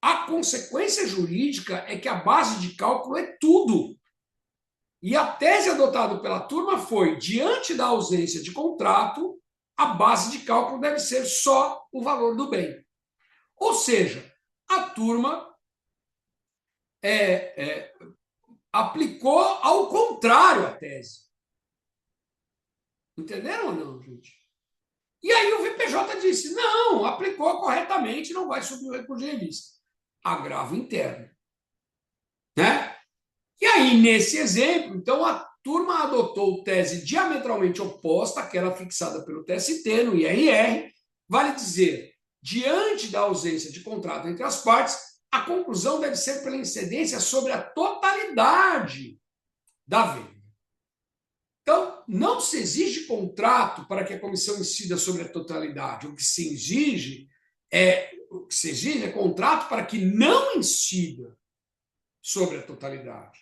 a consequência jurídica é que a base de cálculo é tudo. E a tese adotada pela turma foi: diante da ausência de contrato, a base de cálculo deve ser só o valor do bem. Ou seja, a turma aplicou ao contrário a tese. Entenderam ou não, gente? E aí o VPJ disse: não, aplicou corretamente, não vai subir o recurso de revista. Agravo interno. Né? E aí, nesse exemplo, então, a turma adotou tese diametralmente oposta àquela fixada pelo TST no IRR. Vale dizer, diante da ausência de contrato entre as partes, a conclusão deve ser pela incidência sobre a totalidade da venda. Então, não se exige contrato para que a comissão incida sobre a totalidade. O que se exige é contrato para que não incida sobre a totalidade.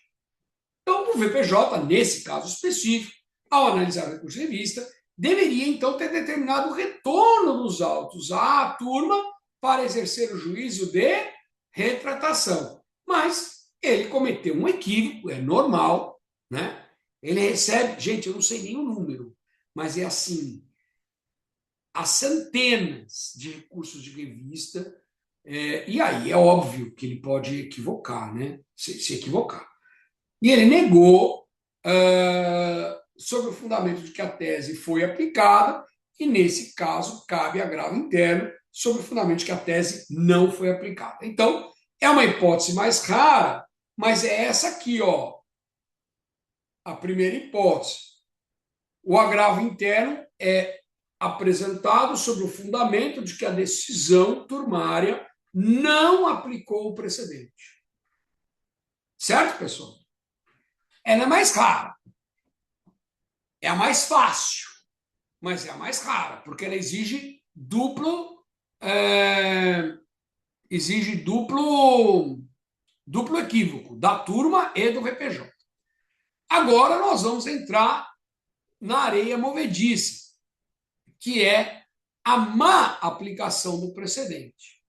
Então, o VPJ, nesse caso específico, ao analisar o recurso de revista, deveria, então, ter determinado o retorno dos autos à turma para exercer o juízo de retratação. Mas ele cometeu um equívoco, é normal, né? Ele recebe, gente, eu não sei nem o número, mas é assim, há centenas de recursos de revista, e aí é óbvio que ele pode equivocar, né? Se equivocar. E ele negou sobre o fundamento de que a tese foi aplicada, e nesse caso cabe agravo interno sobre o fundamento de que a tese não foi aplicada. Então, é uma hipótese mais rara, mas é essa aqui, ó, a primeira hipótese. O agravo interno é apresentado sobre o fundamento de que a decisão turmária não aplicou o precedente. Certo, pessoal? Ela é mais rara. É a mais fácil, mas é a mais rara, porque ela exige duplo equívoco da turma e do VPJ. Agora nós vamos entrar na areia movediça, que é a má aplicação do precedente.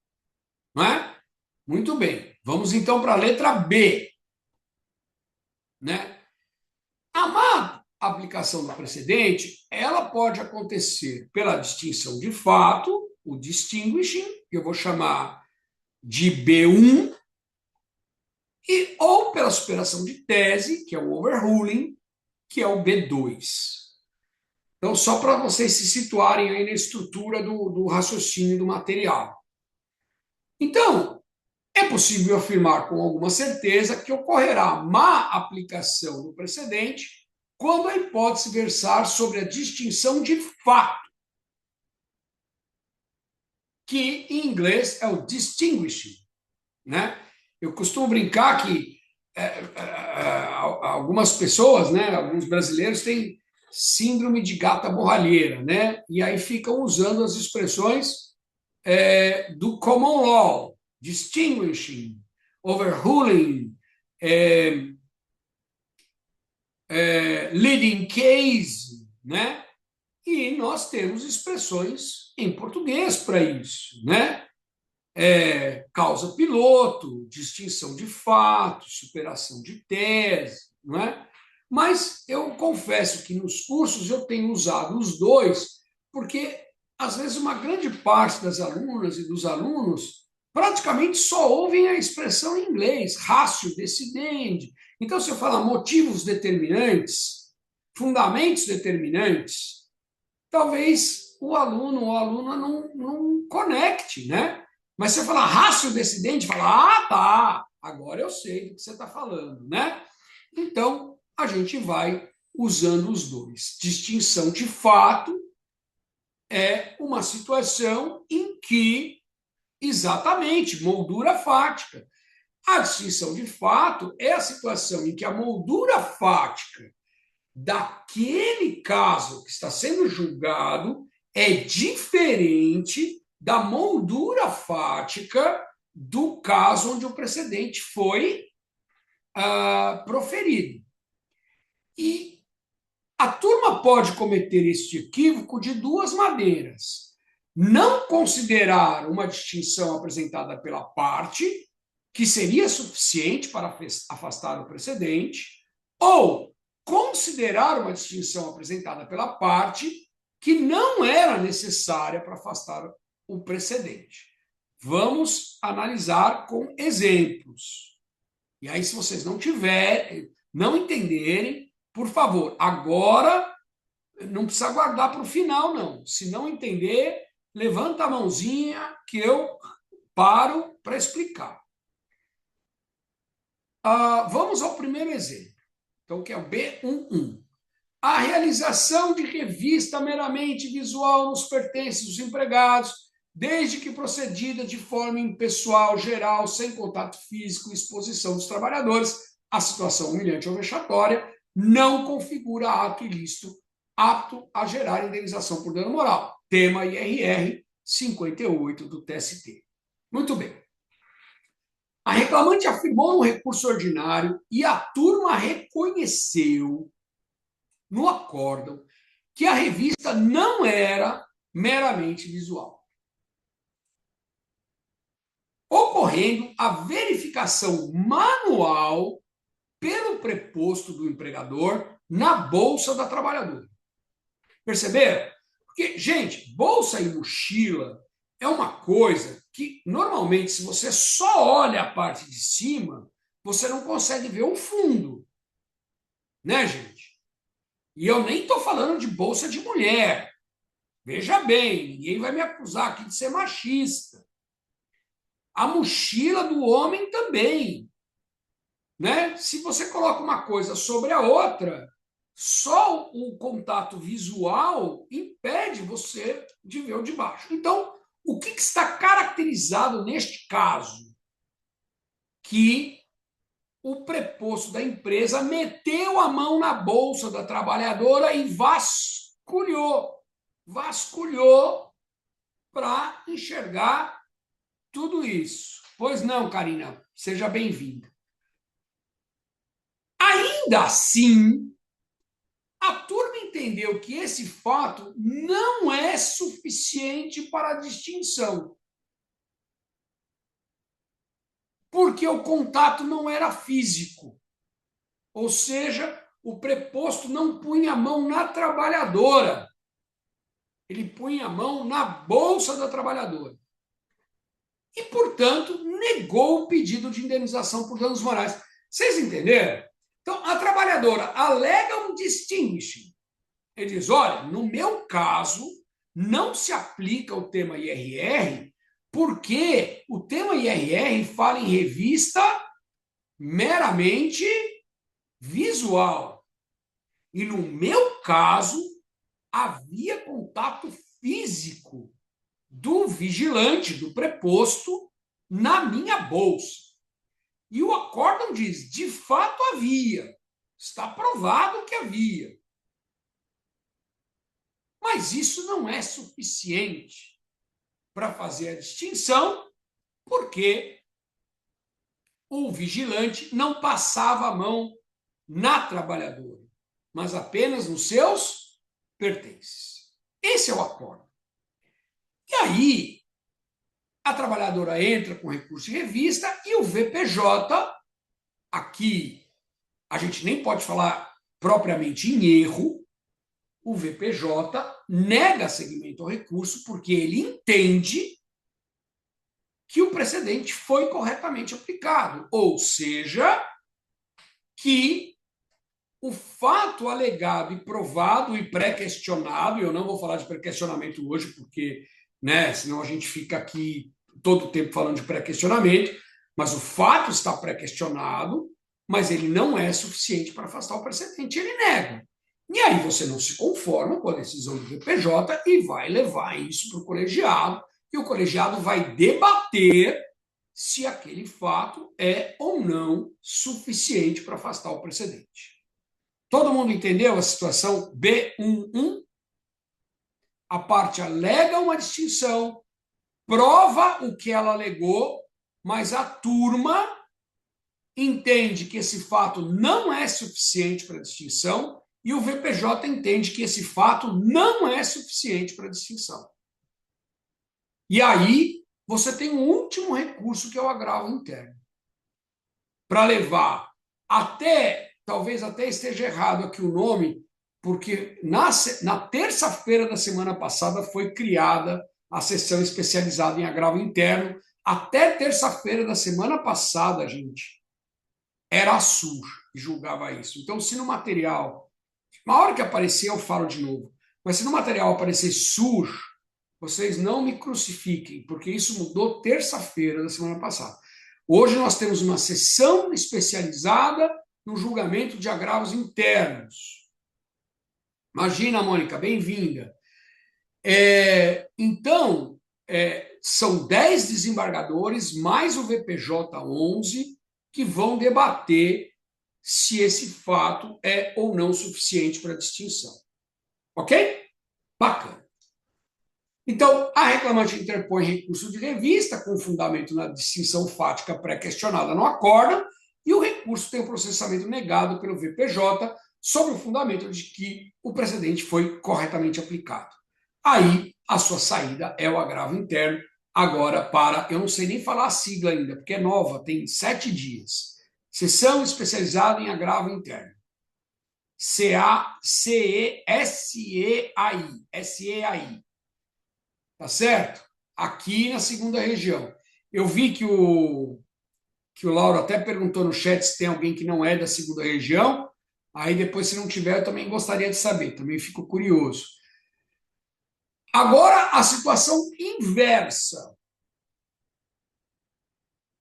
Não é? Muito bem. Vamos então para a letra B. Né? A má aplicação do precedente, ela pode acontecer pela distinção de fato, o distinguishing, que eu vou chamar de B1, ou pela superação de tese, que é o overruling, que é o B2. Então, só para vocês se situarem aí na estrutura do raciocínio do material. Então, é possível afirmar com alguma certeza que ocorrerá má aplicação do precedente quando a hipótese versar sobre a distinção de fato, que em inglês é o distinguishing. Né? Eu costumo brincar que algumas pessoas, né, alguns brasileiros têm síndrome de gata borralheira, né? E aí ficam usando as expressões do common law, distinguishing, overruling, leading case, né? E nós temos expressões em português para isso, né? Causa piloto, distinção de fato, superação de tese, não é? Mas eu confesso que nos cursos eu tenho usado os dois, porque às vezes uma grande parte das alunas e dos alunos praticamente só ouvem a expressão em inglês, ratio decidendi. Então, se eu falar motivos determinantes, fundamentos determinantes, talvez o aluno ou a aluna não conecte, né? Mas se eu falar ratio decidendi, fala, tá, agora eu sei do que você está falando, né? Então, a gente vai usando os dois. Distinção de fato é uma situação em que, exatamente, moldura fática. A distinção de fato é a situação em que a moldura fática daquele caso que está sendo julgado é diferente da moldura fática do caso onde o precedente foi proferido. E a turma pode cometer este equívoco de duas maneiras. Não considerar uma distinção apresentada pela parte, que seria suficiente para afastar o precedente, ou considerar uma distinção apresentada pela parte, que não era necessária para afastar o precedente. Vamos analisar com exemplos. E aí, se vocês não entenderem, por favor, agora não precisa guardar para o final, não. Se não entender, levanta a mãozinha que eu paro para explicar. Vamos ao primeiro exemplo, então, que é o B11. A realização de revista meramente visual nos pertences dos empregados, desde que procedida de forma impessoal, geral, sem contato físico e exposição dos trabalhadores à situação humilhante ou vexatória, não configura ato ilícito apto a gerar indenização por dano moral. Tema IRR 58 do TST. Muito bem. A reclamante afirmou no recurso ordinário e a turma reconheceu no acórdão que a revista não era meramente visual, ocorrendo a verificação manual pelo preposto do empregador na bolsa da trabalhadora. Perceberam? Porque, gente, bolsa e mochila é uma coisa que, normalmente, se você só olha a parte de cima, você não consegue ver o fundo. Né, gente? E eu nem estou falando de bolsa de mulher. Veja bem, ninguém vai me acusar aqui de ser machista. A mochila do homem também. Né? Se você coloca uma coisa sobre a outra, só o contato visual impede você de ver o de baixo. Então, o que está caracterizado neste caso? Que o preposto da empresa meteu a mão na bolsa da trabalhadora e vasculhou para enxergar tudo isso. Pois não, Karina, seja bem-vinda. Ainda assim, a turma entendeu que esse fato não é suficiente para a distinção. Porque o contato não era físico. Ou seja, o preposto não punha a mão na trabalhadora. Ele punha a mão na bolsa da trabalhadora. E, portanto, negou o pedido de indenização por danos morais. Vocês entenderam? Então, a trabalhadora alega um distinguishing. Ele diz, olha, no meu caso, não se aplica o tema IRR, porque o tema IRR fala em revista meramente visual. E no meu caso, havia contato físico do vigilante, do preposto, na minha bolsa. E o acórdão diz, de fato havia. Está provado que havia. Mas isso não é suficiente para fazer a distinção, porque o vigilante não passava a mão na trabalhadora, mas apenas nos seus pertences. Esse é o acórdão. E aí, a trabalhadora entra com recurso de revista e o VPJ, aqui a gente nem pode falar propriamente em erro, o VPJ nega seguimento ao recurso porque ele entende que o precedente foi corretamente aplicado, ou seja, que o fato alegado e provado e pré-questionado, eu não vou falar de pré-questionamento hoje, porque, né, senão a gente fica aqui todo o tempo falando de pré-questionamento, mas o fato está pré-questionado, mas ele não é suficiente para afastar o precedente, ele nega. E aí você não se conforma com a decisão do VPJ e vai levar isso para o colegiado, e o colegiado vai debater se aquele fato é ou não suficiente para afastar o precedente. Todo mundo entendeu a situação B11? A parte alega uma distinção, prova o que ela alegou, mas a turma entende que esse fato não é suficiente para distinção e o VPJ entende que esse fato não é suficiente para distinção. E aí você tem um último recurso, que é o agravo interno, para levar até, talvez até esteja errado aqui o nome, porque na terça-feira da semana passada foi criada a sessão especializada em agravo interno. Até terça-feira da semana passada, gente, era a SUR que julgava isso. Então, se no material, na hora que aparecer eu falo de novo, mas se no material aparecer SUR, vocês não me crucifiquem, porque isso mudou terça-feira da semana passada. Hoje nós temos uma sessão especializada no julgamento de agravos internos. Imagina, Mônica, bem-vinda. Então, são 10 desembargadores, mais o VPJ 11, que vão debater se esse fato é ou não suficiente para distinção. Ok? Bacana. Então, a reclamante interpõe recurso de revista com fundamento na distinção fática pré-questionada no acórdão e o recurso tem o processamento negado pelo VPJ sobre o fundamento de que o precedente foi corretamente aplicado. Aí, a sua saída é o agravo interno, agora para, eu não sei nem falar a sigla ainda, porque é nova, tem 7 dias. Sessão especializada em agravo interno. SEAI. Tá certo? Aqui na segunda região. Eu vi que o Lauro até perguntou no chat se tem alguém que não é da segunda região. Aí depois, se não tiver, eu também gostaria de saber. Também fico curioso. Agora, a situação inversa.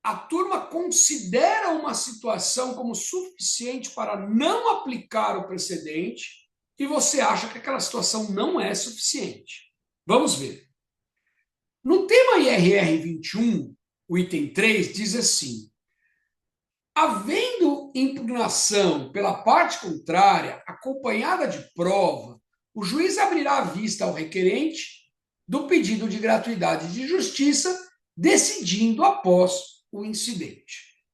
A turma considera uma situação como suficiente para não aplicar o precedente e você acha que aquela situação não é suficiente. Vamos ver. No tema IRR 21, o item 3 diz assim: havendo impugnação pela parte contrária, acompanhada de prova, o juiz abrirá a vista ao requerente do pedido de gratuidade de justiça, decidindo após o incidente.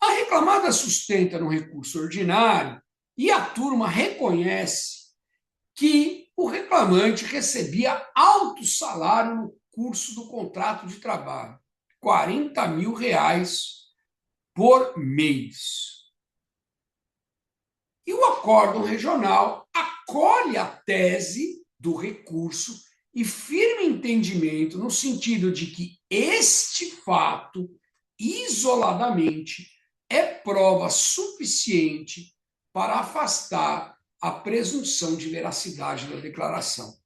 A reclamada sustenta no recurso ordinário e a turma reconhece que o reclamante recebia alto salário no curso do contrato de trabalho, R$ 40 mil por mês. E o acórdão regional acolhe a tese do recurso e firme entendimento no sentido de que este fato, isoladamente, é prova suficiente para afastar a presunção de veracidade da declaração.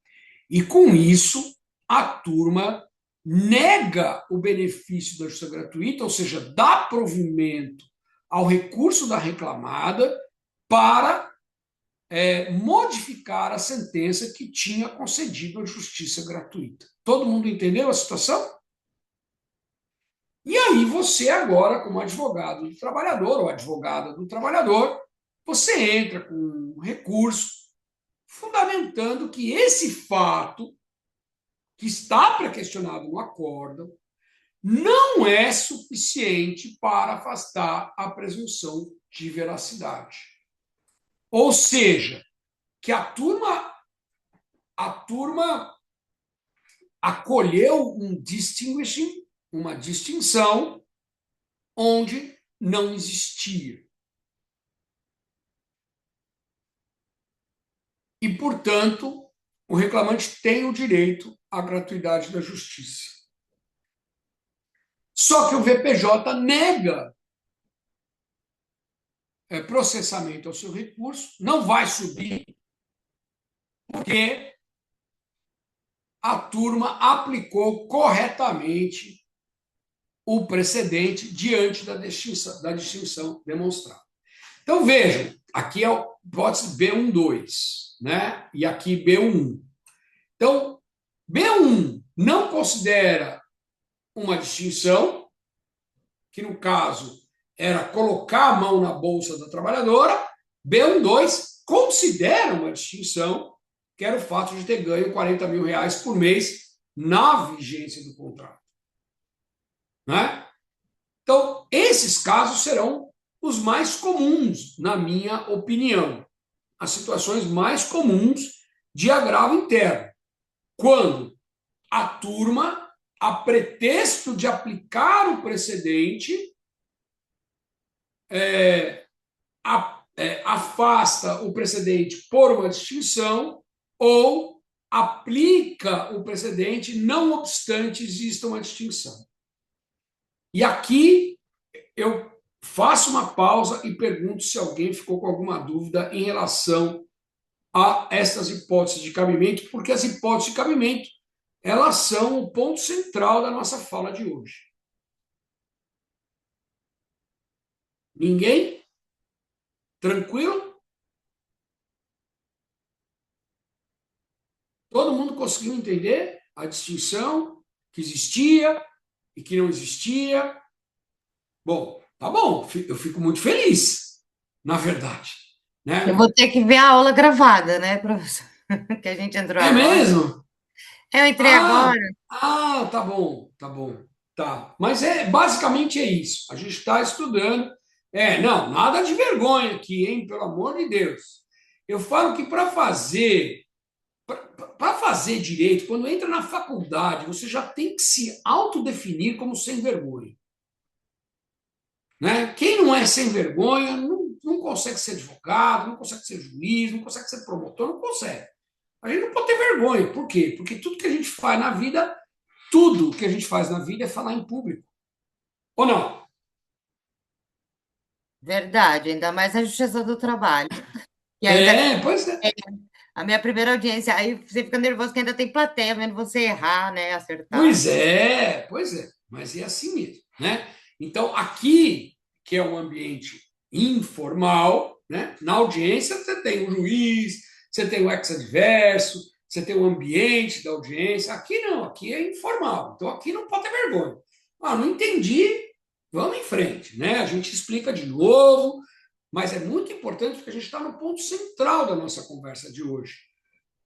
E, com isso, a turma nega o benefício da justiça gratuita, ou seja, dá provimento ao recurso da reclamada para modificar a sentença que tinha concedido a justiça gratuita. Todo mundo entendeu a situação? E aí você agora, como advogado do trabalhador ou advogada do trabalhador, você entra com um recurso fundamentando que esse fato, que está pré-questionado no acórdão, não é suficiente para afastar a presunção de veracidade. Ou seja, que a turma acolheu um distinguishing, uma distinção, onde não existia. E, portanto, o reclamante tem o direito à gratuidade da justiça. Só que o VPJ nega processamento ao seu recurso, não vai subir, porque a turma aplicou corretamente o precedente diante da distinção demonstrada. Então, vejam, aqui é o hipótese B1.2, né? E aqui B1.1. Então, B1 não considera uma distinção, que no caso era colocar a mão na bolsa da trabalhadora. B1.2 considera uma distinção, que era o fato de ter ganho R$ 40 mil por mês na vigência do contrato. Né? Então, esses casos serão os mais comuns, na minha opinião. As situações mais comuns de agravo interno. Quando a turma, a pretexto de aplicar o precedente, afasta o precedente por uma distinção ou aplica o precedente não obstante exista uma distinção. E aqui eu faço uma pausa e pergunto se alguém ficou com alguma dúvida em relação a essas hipóteses de cabimento, porque as hipóteses de cabimento, elas são o ponto central da nossa fala de hoje. Ninguém? Tranquilo? Todo mundo conseguiu entender a distinção que existia e que não existia? Bom, tá bom, eu fico muito feliz, na verdade. Eu Né? vou ter que ver a aula gravada, né, professor? Que a gente entrou É agora. mesmo? Eu entrei agora. Tá bom, tá bom. Tá. Mas basicamente é isso. A gente está estudando. Não, nada de vergonha aqui, hein? Pelo amor de Deus. Eu falo que para fazer direito, quando entra na faculdade, você já tem que se autodefinir como sem vergonha. Né? Quem não é sem vergonha não consegue ser advogado, não consegue ser juiz, não consegue ser promotor, não consegue. A gente não pode ter vergonha. Por quê? Porque tudo que a gente faz na vida, tudo que a gente faz na vida é falar em público. Ou não? Verdade, ainda mais a Justiça do Trabalho. E ainda Pois é. a minha primeira audiência, aí você fica nervoso que ainda tem plateia vendo você errar, né, acertar. Pois é. Mas é assim mesmo, né? Então, aqui, que é um ambiente informal, né? Na audiência você tem o juiz, você tem o ex-adverso, você tem o ambiente da audiência. Aqui não, aqui é informal. Então, aqui não pode ter vergonha. Não entendi, vamos em frente, né? A gente explica de novo, mas é muito importante porque a gente está no ponto central da nossa conversa de hoje.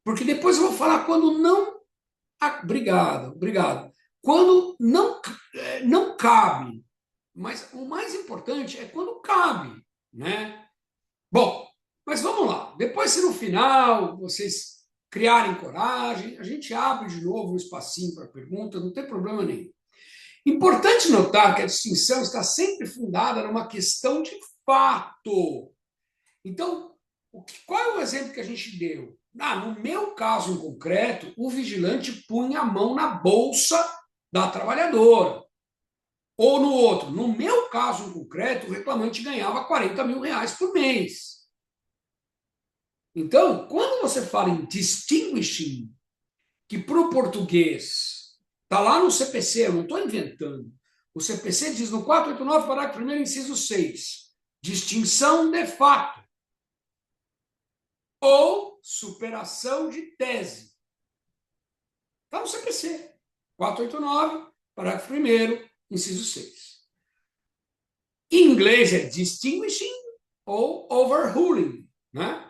Porque depois eu vou falar quando não. Obrigado. Quando não cabe, mas o mais importante é quando cabe, né? Bom, mas vamos lá. Depois, se no final vocês criarem coragem, a gente abre de novo um espacinho para pergunta, não tem problema nenhum. Importante notar que a distinção está sempre fundada numa questão de fato. Então, qual é o exemplo que a gente deu? No meu caso em concreto, o vigilante punha a mão na bolsa da trabalhadora. Ou no outro, no meu caso em concreto, o reclamante ganhava 40 mil reais por mês. Então, quando você fala em distinguishing, que para o português está lá no CPC, eu não estou inventando. O CPC diz no 489, parágrafo 1º, inciso 6, distinção de fato ou superação de tese. Está no CPC, 489, parágrafo 1º, inciso 6. Em inglês é distinguishing ou overruling, né?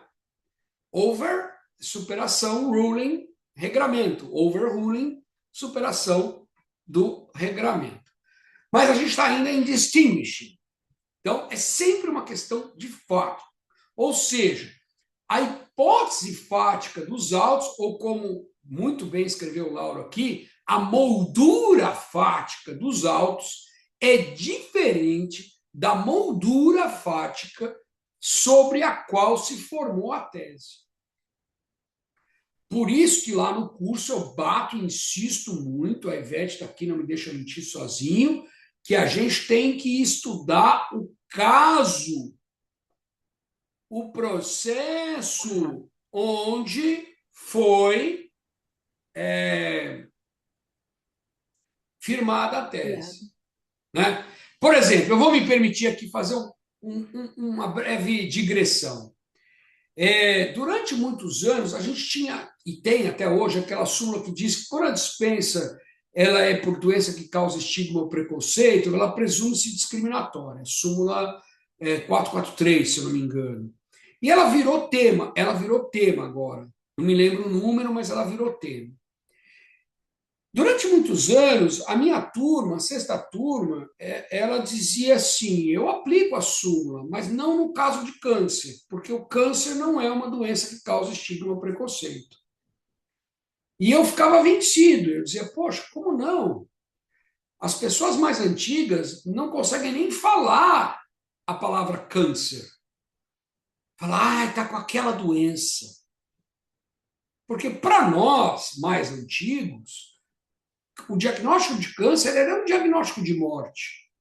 Over, superação, ruling, regramento. Overruling, superação do regramento. Mas a gente está ainda em distinguishing. Então, é sempre uma questão de fato. Ou seja, a hipótese fática dos autos, ou como muito bem escreveu o Lauro aqui, a moldura fática dos autos é diferente da moldura fática sobre a qual se formou a tese. Por isso que lá no curso eu bato e insisto muito, a Ivete está aqui, não me deixa mentir sozinho, que a gente tem que estudar o caso, o processo onde foi firmada a tese. Né? Por exemplo, eu vou me permitir aqui fazer uma breve digressão. Durante muitos anos, a gente tinha, e tem até hoje, aquela súmula que diz que quando a dispensa ela é por doença que causa estigma ou preconceito, ela presume-se discriminatória. Súmula 443, se eu não me engano. E ela virou tema agora. Não me lembro o número, mas ela virou tema. Durante muitos anos, a minha turma, a sexta turma, ela dizia assim: eu aplico a súmula, mas não no caso de câncer, porque o câncer não é uma doença que causa estigma ou preconceito. E eu ficava vencido, eu dizia: poxa, como não? As pessoas mais antigas não conseguem nem falar a palavra câncer. Falar, está com aquela doença. Porque para nós, mais antigos, o diagnóstico de câncer era um diagnóstico de morte.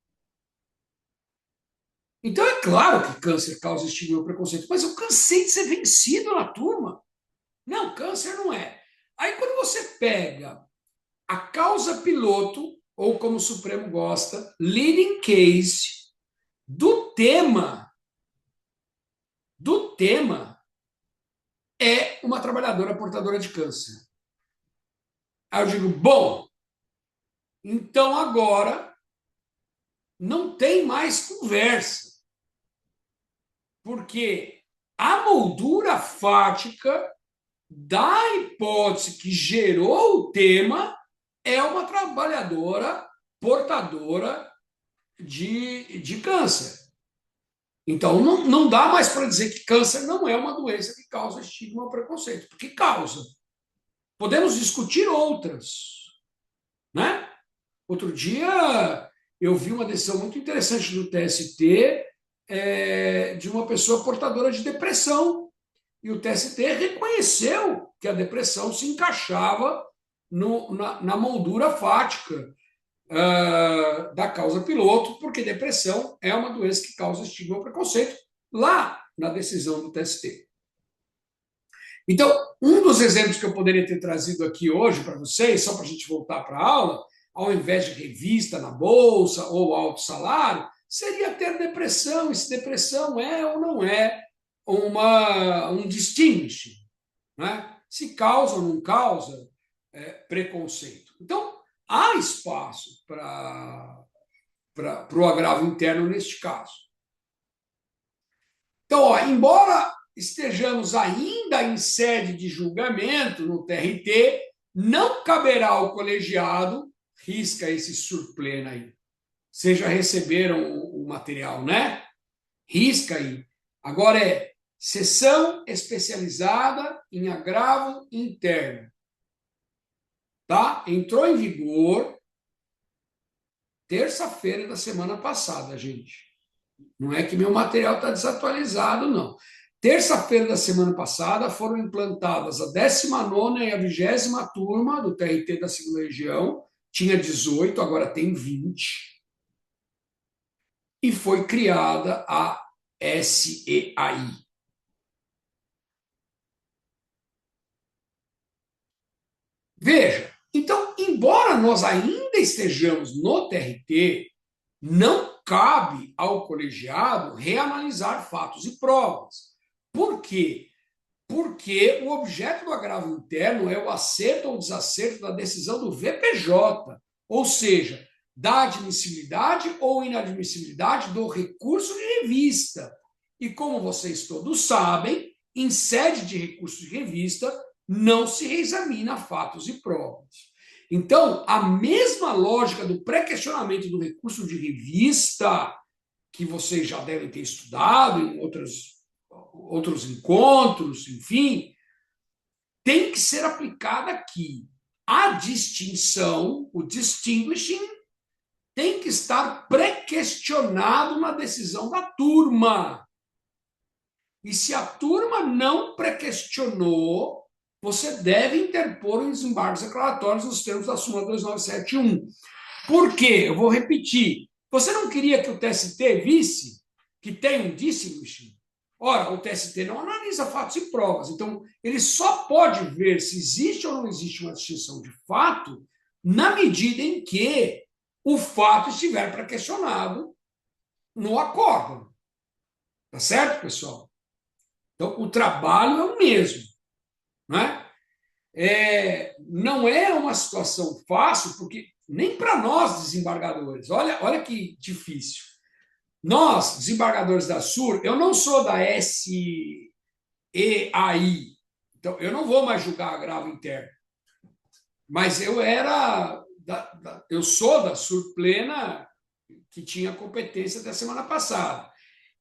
Então é claro que câncer causa estigma e preconceito, mas eu cansei de ser vencido na turma. Não, câncer não é. Aí quando você pega a causa piloto, ou como o Supremo gosta, leading case, do tema, é uma trabalhadora portadora de câncer. Aí eu digo, bom, então agora não tem mais conversa, porque a moldura fática da hipótese que gerou o tema é uma trabalhadora portadora de câncer. Então, não dá mais para dizer que câncer não é uma doença que causa estigma ou preconceito, porque causa. Podemos discutir outras, né? Outro dia eu vi uma decisão muito interessante do TST de uma pessoa portadora de depressão. E o TST reconheceu que a depressão se encaixava na moldura fática da causa piloto, porque depressão é uma doença que causa estigma ou preconceito, lá na decisão do TST. Então, um dos exemplos que eu poderia ter trazido aqui hoje para vocês, só para a gente voltar para a aula, ao invés de revista na bolsa ou alto salário, seria ter depressão, e se depressão é ou não é um distinguishing, né? Se causa ou não causa preconceito. Então, há espaço para o agravo interno neste caso. Então, embora estejamos ainda em sede de julgamento no TRT, não caberá ao colegiado, risca esse surpleno aí. Vocês já receberam o material, né? Risca aí. Agora sessão especializada em agravo interno. Tá? Entrou em vigor terça-feira da semana passada, gente. Não é que meu material está desatualizado, não. Terça-feira da semana passada foram implantadas a 19ª e a 20ª turma do TRT da 2ª Região. Tinha 18, agora tem 20. E foi criada a SEAI. Veja, então, embora nós ainda estejamos no TRT, não cabe ao colegiado reanalisar fatos e provas. Por quê? Porque o objeto do agravo interno é o acerto ou desacerto da decisão do VPJ, ou seja, da admissibilidade ou inadmissibilidade do recurso de revista. E como vocês todos sabem, em sede de recurso de revista, não se reexamina fatos e provas. Então, a mesma lógica do pré-questionamento do recurso de revista, que vocês já devem ter estudado em outros encontros, enfim, tem que ser aplicada aqui. A distinção, o distinguishing, tem que estar pré-questionado na decisão da turma. E se a turma não pré-questionou, você deve interpor os embargos declaratórios nos termos da súmula 2971. Por quê? Eu vou repetir. Você não queria que o TST visse que tem um distinguishing? Ora, o TST não analisa fatos e provas, então ele só pode ver se existe ou não existe uma distinção de fato na medida em que o fato estiver pré-questionado no acórdão. Tá certo, pessoal? Então, o trabalho é o mesmo, né? Não é uma situação fácil, porque nem para nós, desembargadores, olha que difícil. Nós, desembargadores da SUR, eu não sou da SEAI, então eu não vou mais julgar agravo interno. Mas eu sou da Surplena, que tinha competência da semana passada.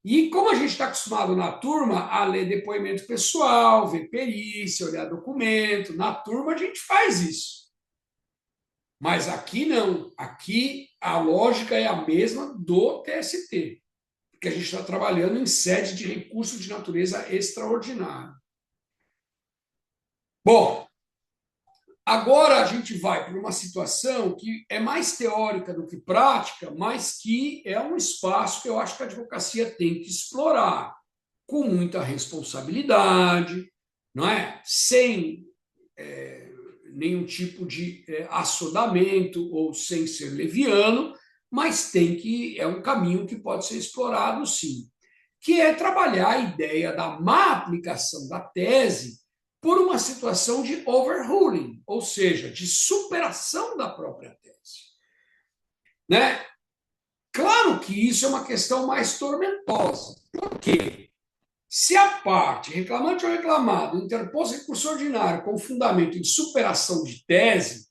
E como a gente está acostumado na turma a ler depoimento pessoal, ver perícia, olhar documento, na turma a gente faz isso. Mas aqui não. Aqui a lógica é a mesma do TST, porque a gente está trabalhando em sede de recurso de natureza extraordinária. Bom, agora a gente vai para uma situação que é mais teórica do que prática, mas que é um espaço que eu acho que a advocacia tem que explorar com muita responsabilidade, não é? Sem nenhum tipo de assodamento ou sem ser leviano, mas é um caminho que pode ser explorado sim, que é trabalhar a ideia da má aplicação da tese por uma situação de overruling, ou seja, de superação da própria tese. Né? Claro que isso é uma questão mais tormentosa. Por quê? Se a parte, reclamante ou reclamado, interpôs recurso ordinário com fundamento em superação de tese,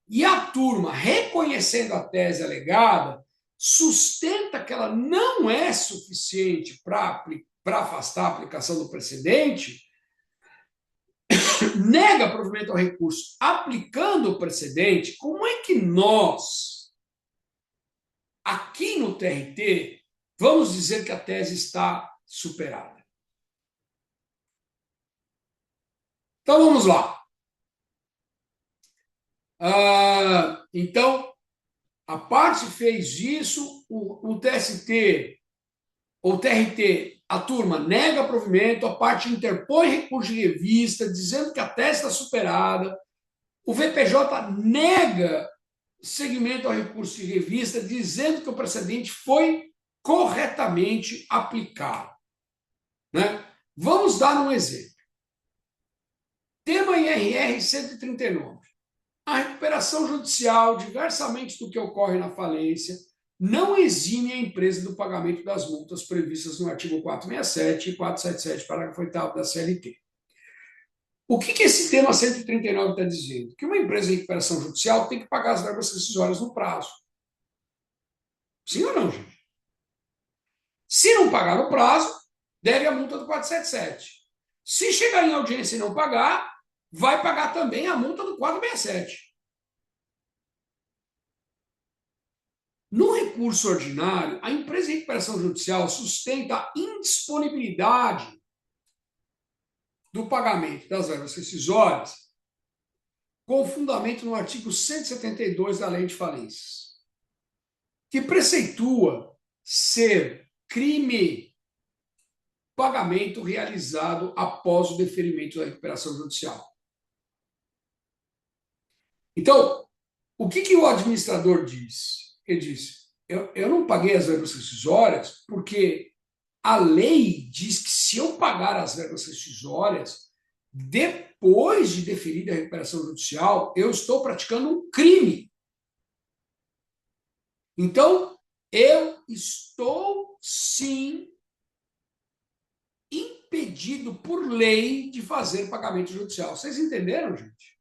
e a turma, reconhecendo a tese alegada, sustenta que ela não é suficiente para afastar a aplicação do precedente, nega provimento ao recurso aplicando o precedente, como é que nós, aqui no TRT, vamos dizer que a tese está superada? Então vamos lá. Então, a parte fez isso, o TST, ou TRT, a turma nega provimento, a parte interpõe recurso de revista, dizendo que a tese está superada, o VPJ nega seguimento ao recurso de revista, dizendo que o precedente foi corretamente aplicado. Né? Vamos dar um exemplo. Tema IRR 139. A recuperação judicial, diversamente do que ocorre na falência, não exime a empresa do pagamento das multas previstas no artigo 467 e 477, parágrafo 8º da CLT. O que esse tema 139 está dizendo? Que uma empresa de recuperação judicial tem que pagar as verbas rescisórias no prazo. Sim ou não, gente? Se não pagar no prazo, deve a multa do 477. Se chegar em audiência e não pagar, vai pagar também a multa do 467. No recurso ordinário, a empresa de recuperação judicial sustenta a indisponibilidade do pagamento das verbas rescisórias com fundamento no artigo 172 da Lei de Falências, que preceitua ser crime pagamento realizado após o deferimento da recuperação judicial. Então, o que o administrador diz? Ele diz, eu não paguei as verbas rescisórias porque a lei diz que se eu pagar as verbas rescisórias, depois de deferida a recuperação judicial, eu estou praticando um crime. Então, eu estou, sim, impedido por lei de fazer pagamento judicial. Vocês entenderam, gente?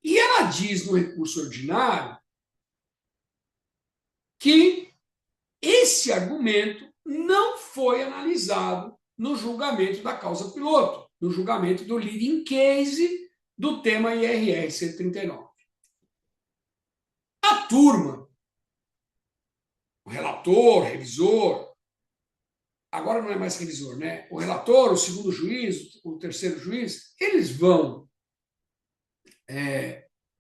E ela diz no recurso ordinário que esse argumento não foi analisado no julgamento da causa piloto, no julgamento do leading case do tema IRR 139. A turma, o relator, o revisor, agora não é mais revisor, né? O relator, o segundo juiz, o terceiro juiz, eles vão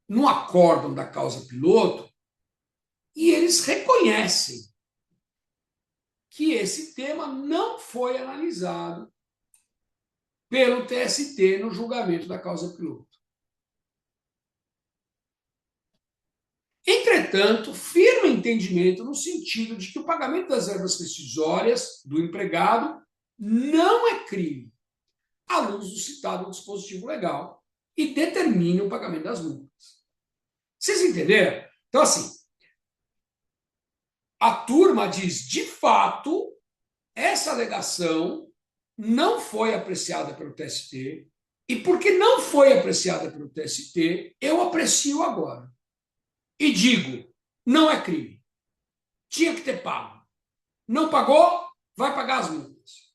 no acórdão da causa piloto e eles reconhecem que esse tema não foi analisado pelo TST no julgamento da causa piloto. Entretanto, firme entendimento no sentido de que o pagamento das verbas rescisórias do empregado não é crime, à luz do citado dispositivo legal, e determine o pagamento das multas. Vocês entenderam? Então, assim, a turma diz, de fato, essa alegação não foi apreciada pelo TST E porque não foi apreciada pelo TST, eu aprecio agora. E digo, não é crime. Tinha que ter pago. Não pagou, vai pagar as multas.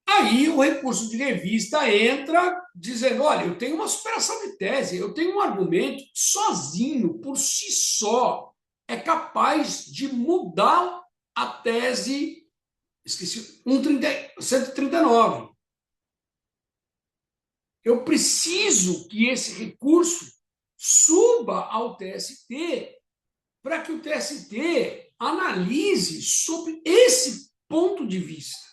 Aí o recurso de revista entra dizendo, olha, eu tenho uma superação de tese, eu tenho um argumento que sozinho, por si só, é capaz de mudar a tese, esqueci, 139. Eu preciso que esse recurso suba ao TST para que o TST analise sobre esse ponto de vista.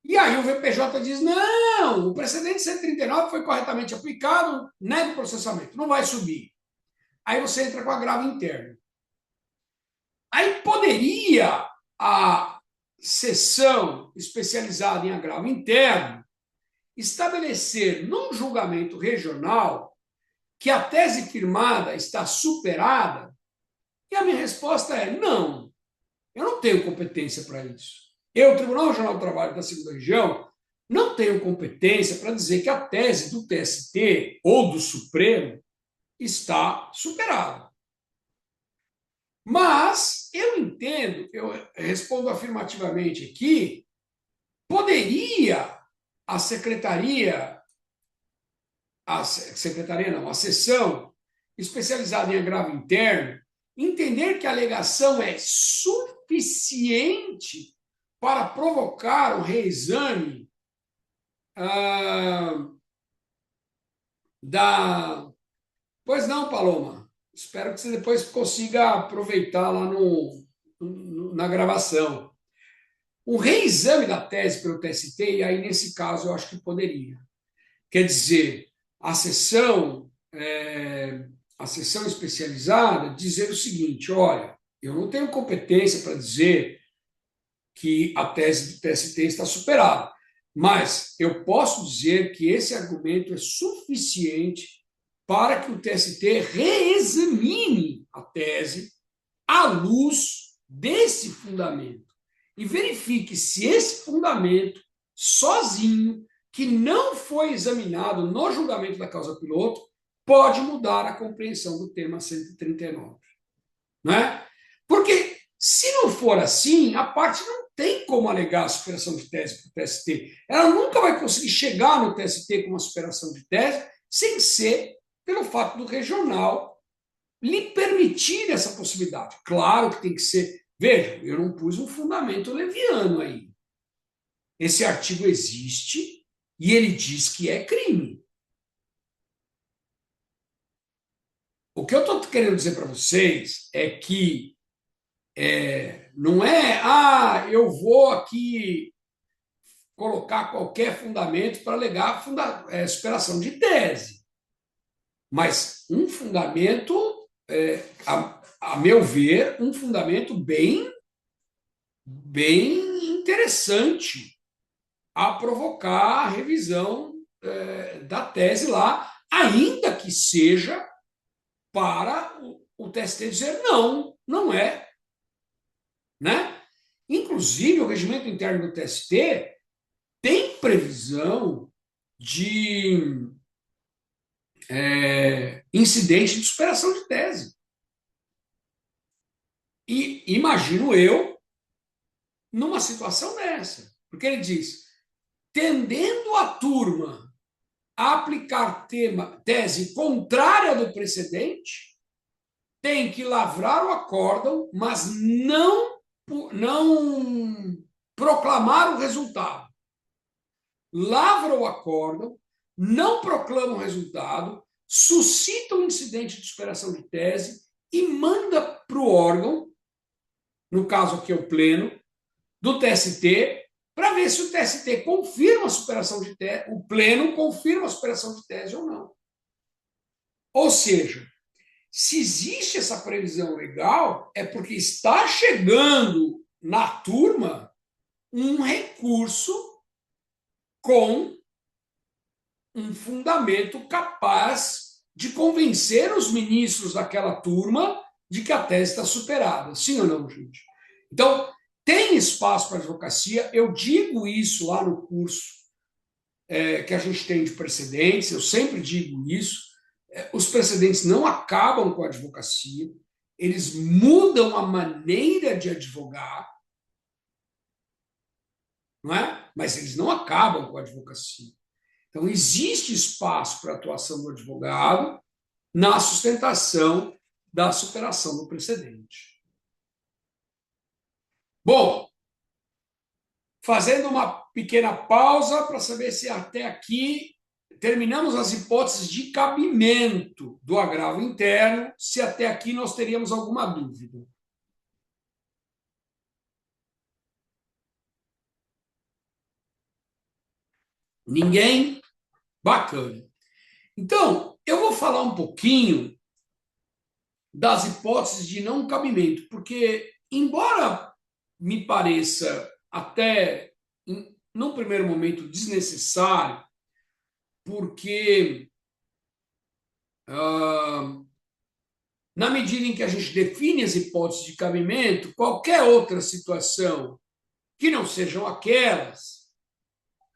E aí o VPJ diz, não, o precedente 139 foi corretamente aplicado, nega o processamento, não vai subir. Aí você entra com agravo interno. Aí poderia a seção especializada em agravo interno estabelecer num julgamento regional que a tese firmada está superada? E a minha resposta é não, eu não tenho competência para isso. Eu, Tribunal Regional do Trabalho da Segunda Região, não tenho competência para dizer que a tese do TST ou do Supremo está superada. Mas eu entendo, eu respondo afirmativamente aqui, poderia a secretaria a seção especializada em agravo interno, entender que a alegação é suficiente para provocar o reexame da... Pois não, Paloma. Espero que você depois consiga aproveitar lá na gravação. O reexame da tese pelo TST, e aí nesse caso eu acho que poderia. Quer dizer, a seção especializada dizer o seguinte, olha, eu não tenho competência para dizer que a tese do TST está superada, mas eu posso dizer que esse argumento é suficiente para que o TST reexamine a tese à luz desse fundamento e verifique se esse fundamento, sozinho, que não foi examinado no julgamento da causa piloto, pode mudar a compreensão do tema 139. Não é? Porque, se não for assim, a parte não tem como alegar a superação de tese para o TST. Ela nunca vai conseguir chegar no TST com uma superação de tese sem ser pelo fato do regional lhe permitir essa possibilidade. Claro que tem que ser... Veja, eu não pus um fundamento leviano aí. Esse artigo existe e ele diz que é crime. O que eu estou querendo dizer para vocês é que não é, eu vou aqui colocar qualquer fundamento para alegar superação de tese. Mas um fundamento, a meu ver, um fundamento bem interessante a provocar a revisão da tese lá, ainda que seja para o TST dizer não, não é. Né? Inclusive, o regimento interno do TST tem previsão de incidente de superação de tese. E imagino eu numa situação dessa. Porque ele diz, tendendo a turma a aplicar tese contrária do precedente, tem que lavrar o acórdão, mas não proclamar o resultado. Lavra o acórdão, não proclama o resultado, suscita um incidente de superação de tese e manda para o órgão, no caso aqui é o pleno, do TST, para ver se o TST confirma a superação de tese, o pleno confirma a superação de tese ou não. Ou seja, se existe essa previsão legal, é porque está chegando na turma um recurso com um fundamento capaz de convencer os ministros daquela turma de que a tese está superada. Sim ou não, gente? Então, tem espaço para advocacia, eu digo isso lá no curso que a gente tem de precedentes, eu sempre digo isso, os precedentes não acabam com a advocacia, eles mudam a maneira de advogar, não é? Mas eles não acabam com a advocacia. Então, existe espaço para a atuação do advogado na sustentação da superação do precedente. Bom, fazendo uma pequena pausa para saber se até aqui terminamos as hipóteses de cabimento do agravo interno, se até aqui nós teríamos alguma dúvida. Ninguém? Bacana. Então, eu vou falar um pouquinho das hipóteses de não cabimento, porque, embora me pareça até, num primeiro momento, desnecessário, porque, na medida em que a gente define as hipóteses de cabimento, qualquer outra situação que não sejam aquelas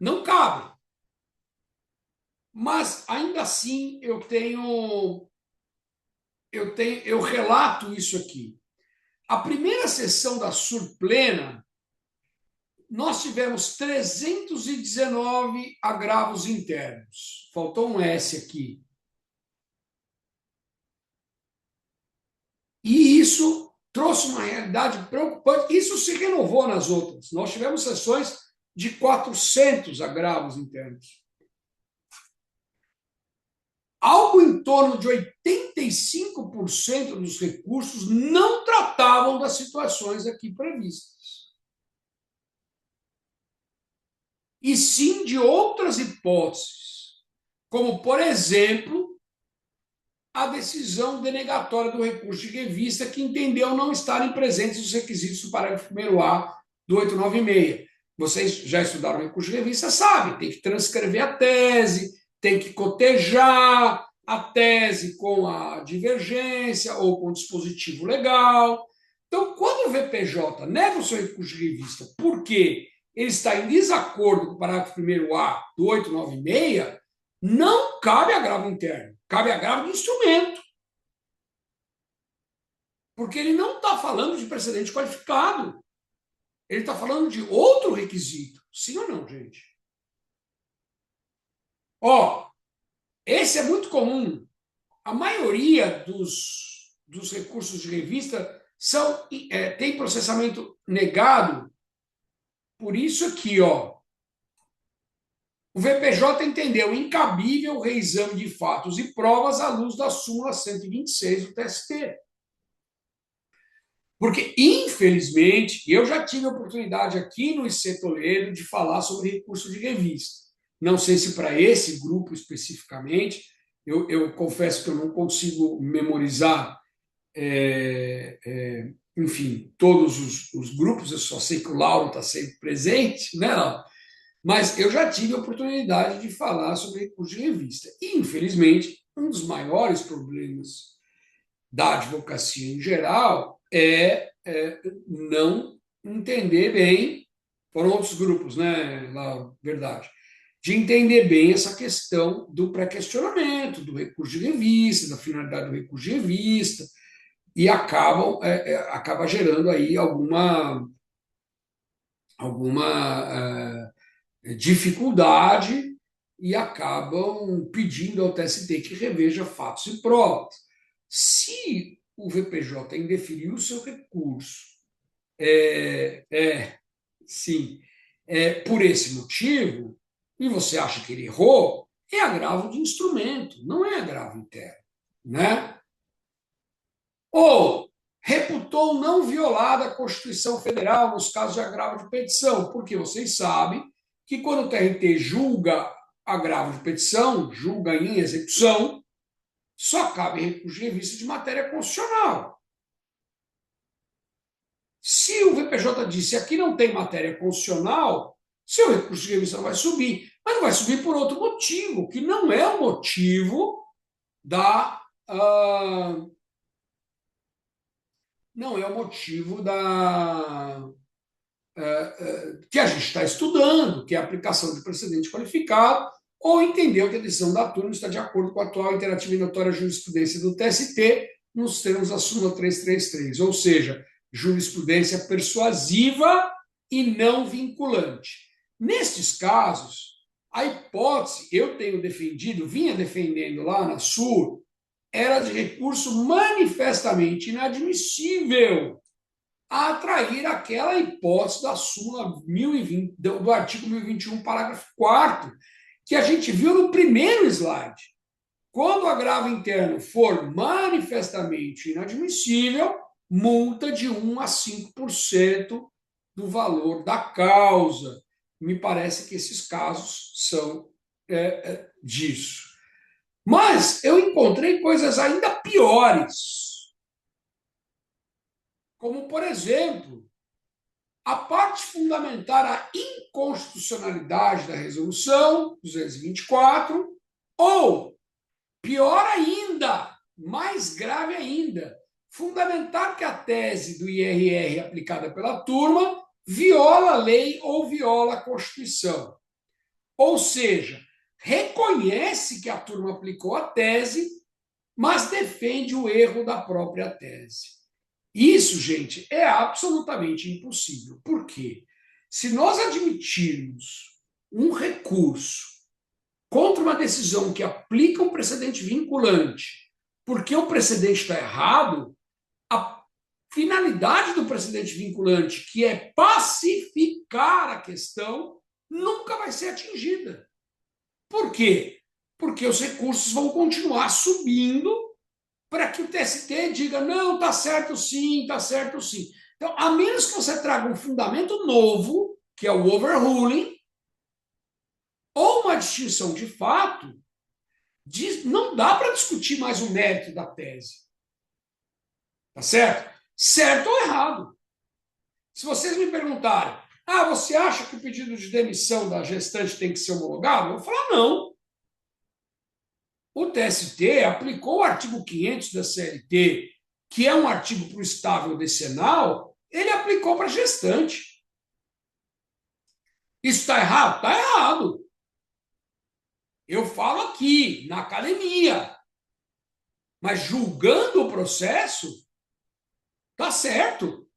não cabe. Mas, ainda assim, eu relato isso aqui. A primeira sessão da surplena, nós tivemos 319 agravos internos. Faltou um S aqui. E isso trouxe uma realidade preocupante. Isso se renovou nas outras. Nós tivemos sessões de 400 agravos internos. Algo em torno de 85% dos recursos não tratavam das situações aqui previstas. E sim de outras hipóteses, como, por exemplo, a decisão denegatória do recurso de revista, que entendeu não estarem presentes os requisitos do parágrafo 1º-A do 896. Vocês já estudaram o recurso de revista, sabem, tem que transcrever a tese, tem que cotejar a tese com a divergência ou com o dispositivo legal. Então, quando o VPJ nega o seu recurso de revista porque ele está em desacordo com o parágrafo 1º-A do 896, não cabe agravo interno, cabe agravo de instrumento. Porque ele não está falando de precedente qualificado. Ele está falando de outro requisito. Sim ou não, gente? Esse é muito comum. A maioria dos recursos de revista tem processamento negado. Por isso aqui, o VPJ entendeu incabível o reexame de fatos e provas à luz da súmula 126 do TST. Porque, infelizmente, eu já tive a oportunidade aqui no IC Toledo de falar sobre recurso de revista. Não sei se para esse grupo especificamente, eu confesso que eu não consigo memorizar, enfim, todos os grupos, eu só sei que o Lauro está sempre presente, né, Lauro? Mas eu já tive a oportunidade de falar sobre recurso de revista. E, infelizmente, um dos maiores problemas da advocacia em geral é não entender bem, foram outros grupos, né, Lauro? Verdade, de entender bem essa questão do pré-questionamento, do recurso de revista, da finalidade do recurso de revista, e acaba gerando aí alguma dificuldade e acabam pedindo ao TST que reveja fatos e provas. Se o VPJ indeferiu o seu recurso, sim, por esse motivo, e você acha que ele errou, é agravo de instrumento, não é agravo interno, né? Ou reputou não violada a Constituição Federal nos casos de agravo de petição, porque vocês sabem que quando o TRT julga agravo de petição, julga em execução, só cabe recurso de revista de matéria constitucional. Se o VPJ disse aqui não tem matéria constitucional, seu recurso de revista não vai subir, mas vai subir por outro motivo, que não é o motivo da não é o motivo que a gente está estudando, que é a aplicação de precedente qualificado, ou entendeu que a decisão da turma está de acordo com a atual interativa e notória jurisprudência do TST, nos termos da súmula 333, ou seja, jurisprudência persuasiva e não vinculante. Nestes casos, a hipótese, eu tenho defendido, vinha defendendo lá na SUR, era de recurso manifestamente inadmissível a atrair aquela hipótese da súmula 1020, do artigo 1021, parágrafo 4º, que a gente viu no primeiro slide. Quando o agravo interno for manifestamente inadmissível, multa de 1 a 5% do valor da causa. Me parece que esses casos são disso. Mas eu encontrei coisas ainda piores. Como, por exemplo, a parte fundamentar a inconstitucionalidade da resolução 224, ou, pior ainda, mais grave ainda, fundamentar que a tese do IRR aplicada pela turma viola a lei ou viola a Constituição. Ou seja, reconhece que a turma aplicou a tese, mas defende o erro da própria tese. Isso, gente, é absolutamente impossível. Por quê? Se nós admitirmos um recurso contra uma decisão que aplica um precedente vinculante, porque o precedente está errado, a finalidade do precedente vinculante, que é pacificar a questão, nunca vai ser atingida. Por quê? Porque os recursos vão continuar subindo para que o TST diga, não, está certo sim, está certo sim. Então, a menos que você traga um fundamento novo, que é o overruling, ou uma distinção de fato, não dá para discutir mais o mérito da tese. Tá certo? Certo ou errado. Se vocês me perguntarem, você acha que o pedido de demissão da gestante tem que ser homologado? Eu vou falar não. O TST aplicou o artigo 500 da CLT, que é um artigo para o estável decenal, ele aplicou para a gestante. Isso está errado? Está errado. Eu falo aqui, na academia. Mas julgando o processo, está certo.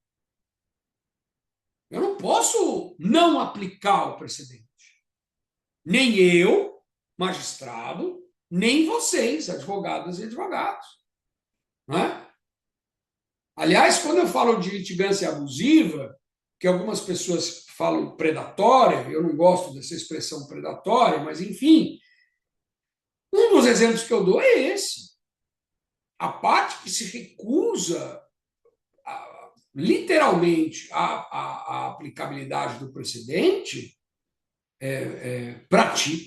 Eu não posso não aplicar o precedente. Nem eu, magistrado, nem vocês, advogadas e advogados. Não é? Aliás, quando eu falo de litigância abusiva, que algumas pessoas falam predatória, eu não gosto dessa expressão predatória, mas enfim, um dos exemplos que eu dou é esse. A parte que se recusa literalmente a aplicabilidade do precedente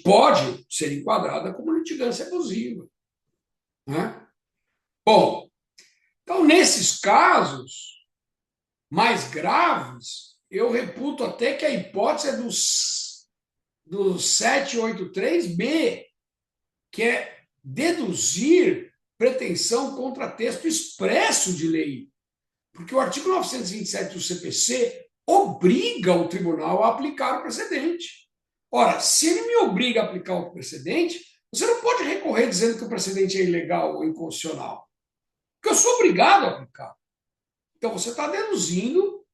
pode ser enquadrada como litigância abusiva. Né? Bom, então, nesses casos mais graves, eu reputo até que a hipótese é do 783B, que é deduzir pretensão contra texto expresso de lei. Porque o artigo 927 do CPC obriga o tribunal a aplicar o precedente. Ora, se ele me obriga a aplicar o precedente, você não pode recorrer dizendo que o precedente é ilegal ou inconstitucional. Porque eu sou obrigado a aplicar. Então, você está deduzindo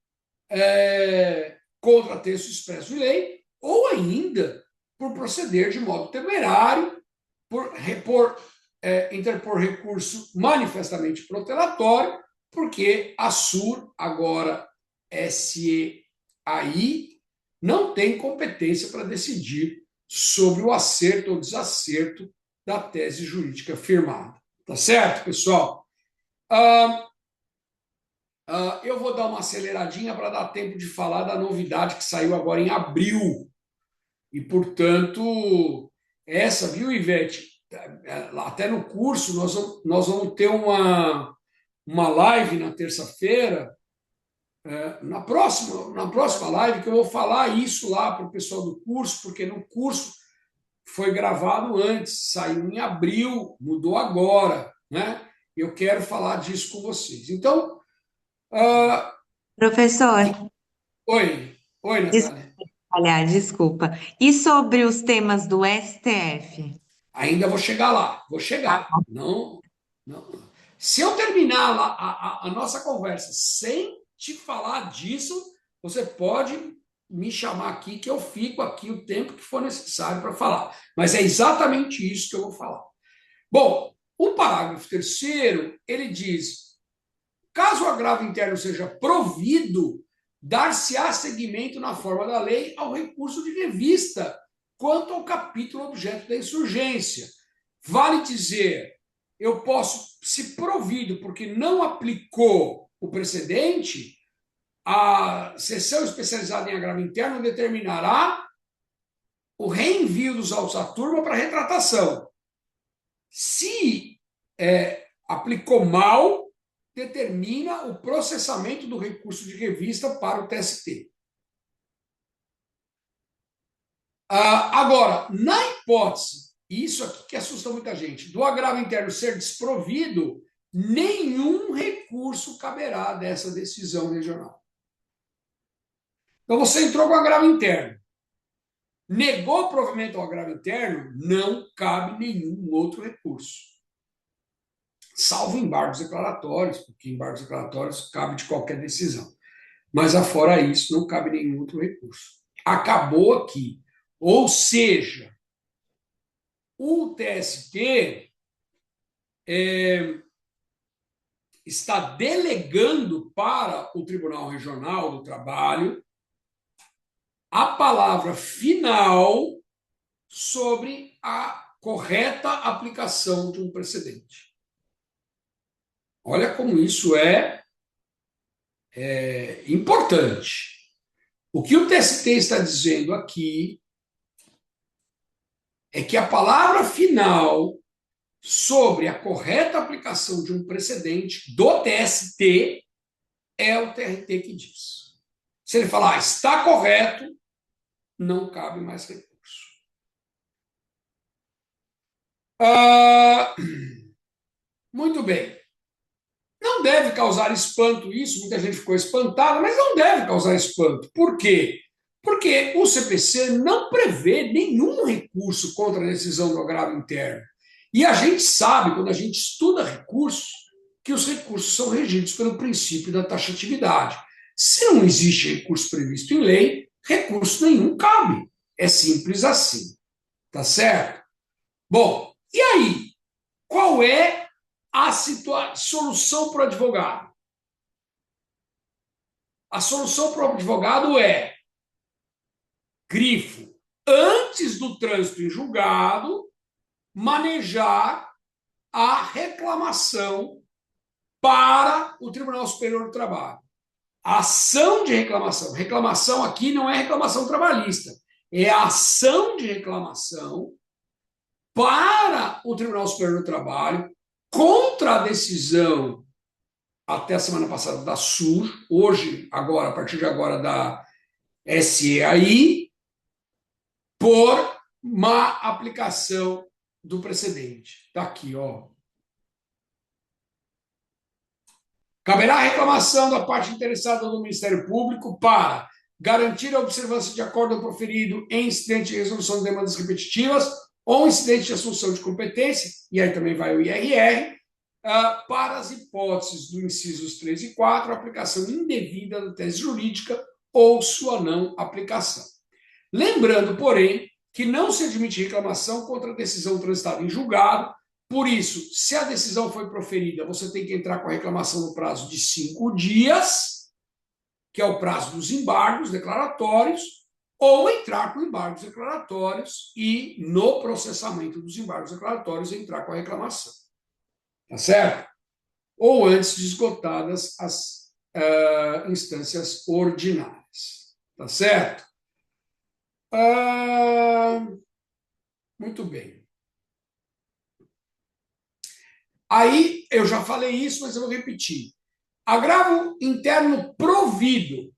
contra texto expresso de lei, ou ainda por proceder de modo temerário, por interpor recurso manifestamente protelatório, porque a SUR, agora SEAI, não tem competência para decidir sobre o acerto ou desacerto da tese jurídica firmada. Tá certo, pessoal? Eu vou dar uma aceleradinha para dar tempo de falar da novidade que saiu agora em abril. E, portanto, viu, Ivete? Até no curso, nós vamos ter uma live na terça-feira, na próxima live, que eu vou falar isso lá para o pessoal do curso, porque no curso foi gravado antes, saiu em abril, mudou agora, né? Eu quero falar disso com vocês. Então, Professor, oi. Oi, Natália. Olha, desculpa. E sobre os temas do STF? Ainda vou chegar lá, vou chegar. Não, não. Se eu terminar a nossa conversa sem te falar disso, você pode me chamar aqui, que eu fico aqui o tempo que for necessário para falar. Mas é exatamente isso que eu vou falar. Bom, o parágrafo terceiro, ele diz: caso o agravo interno seja provido, dar-se-á seguimento na forma da lei ao recurso de revista quanto ao capítulo objeto da insurgência. Vale dizer, eu posso, se provido, porque não aplicou o precedente, a seção especializada em agravo interno determinará o reenvio dos autos à turma para retratação. Se aplicou mal, determina o processamento do recurso de revista para o TST. Agora, na hipótese, isso aqui que assusta muita gente, do agravo interno ser desprovido, nenhum recurso caberá dessa decisão regional. Então, você entrou com agravo interno, negou provimento ao agravo interno, não cabe nenhum outro recurso. Salvo embargos declaratórios, porque embargos declaratórios cabe de qualquer decisão. Mas, afora isso, não cabe nenhum outro recurso. Acabou aqui. Ou seja, o TST está delegando para o Tribunal Regional do Trabalho a palavra final sobre a correta aplicação de um precedente. Olha como isso é importante. O que o TST está dizendo aqui é que a palavra final sobre a correta aplicação de um precedente do TST é o TRT que diz. Se ele falar está correto, não cabe mais recurso. Muito bem. Não deve causar espanto isso, muita gente ficou espantada, mas não deve causar espanto. Por quê? Porque o CPC não prevê nenhum recurso contra a decisão do agravo interno. E a gente sabe, quando a gente estuda recursos, que os recursos são regidos pelo princípio da taxatividade. Se não existe recurso previsto em lei, recurso nenhum cabe. É simples assim. Tá certo? Bom, e aí? Qual é a solução para o advogado? A solução para o advogado é grifo, antes do trânsito em julgado, manejar a reclamação para o Tribunal Superior do Trabalho. A ação de reclamação. Reclamação aqui não é reclamação trabalhista, é a ação de reclamação para o Tribunal Superior do Trabalho contra a decisão até a semana passada da SUR, hoje, agora, a partir de agora, da SEAI, por má aplicação do precedente. Está aqui, ó. Caberá a reclamação da parte interessada do Ministério Público para garantir a observância de acordo proferido em incidente de resolução de demandas repetitivas ou incidente de assunção de competência, e aí também vai o IRR, para as hipóteses do incisos 3 e 4, aplicação indevida da tese jurídica ou sua não aplicação. Lembrando, porém, que não se admite reclamação contra a decisão transitada em julgado. Por isso, se a decisão foi proferida, você tem que entrar com a reclamação no prazo de 5 dias, que é o prazo dos embargos declaratórios, ou entrar com embargos declaratórios e, no processamento dos embargos declaratórios, entrar com a reclamação. Tá certo? Ou antes de esgotadas as instâncias ordinárias. Tá certo? Muito bem. Aí, eu já falei isso, mas eu vou repetir. Agravo interno provido.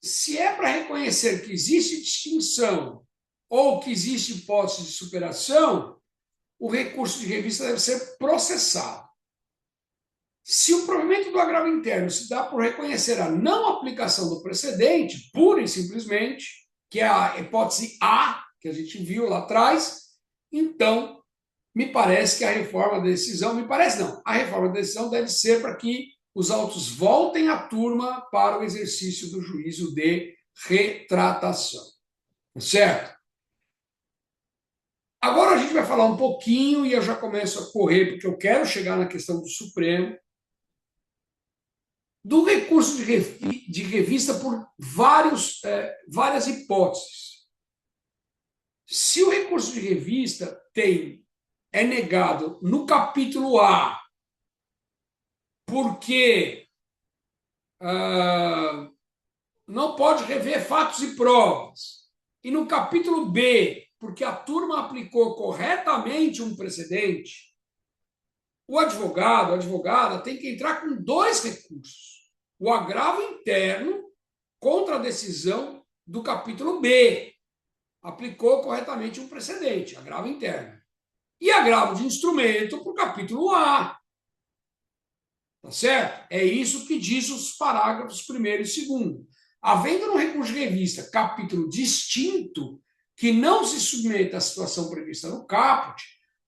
Se é para reconhecer que existe distinção ou que existe hipótese de superação, o recurso de revista deve ser processado. Se o provimento do agravo interno se dá por reconhecer a não aplicação do precedente, pura e simplesmente, que é a hipótese A, que a gente viu lá atrás, então me parece que a reforma da decisão, me parece não, a reforma da decisão deve ser para que os autos voltem à turma para o exercício do juízo de retratação. Certo? Agora a gente vai falar um pouquinho, e eu já começo a correr, porque eu quero chegar na questão do Supremo, do recurso de revista por várias hipóteses. Se o recurso de revista é negado no capítulo A, porque não pode rever fatos e provas, e no capítulo B, porque a turma aplicou corretamente um precedente, o advogado, a advogada tem que entrar com 2 recursos. O agravo interno contra a decisão do capítulo B. Aplicou corretamente um precedente, agravo interno. E agravo de instrumento para o capítulo A. Tá certo? É isso que diz os parágrafos 1º e 2º. Havendo no recurso de revista capítulo distinto que não se submeta à situação prevista no caput,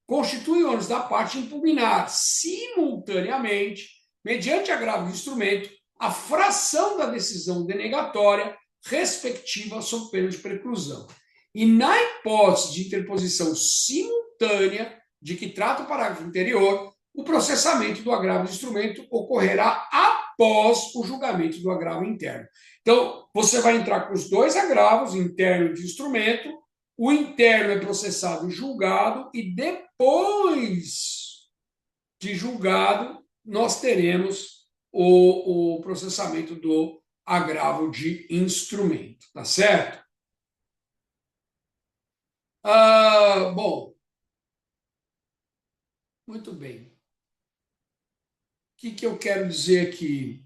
constitui ônus da parte impugnar simultaneamente, mediante agravo de instrumento, a fração da decisão denegatória respectiva sob pena de preclusão. E na hipótese de interposição simultânea de que trata o parágrafo anterior, o processamento do agravo de instrumento ocorrerá após o julgamento do agravo interno. Então, você vai entrar com os 2 agravos, interno e de instrumento, o interno é processado e julgado, e depois de julgado, nós teremos o processamento do agravo de instrumento, tá certo? Bom, muito bem. O que eu quero dizer aqui?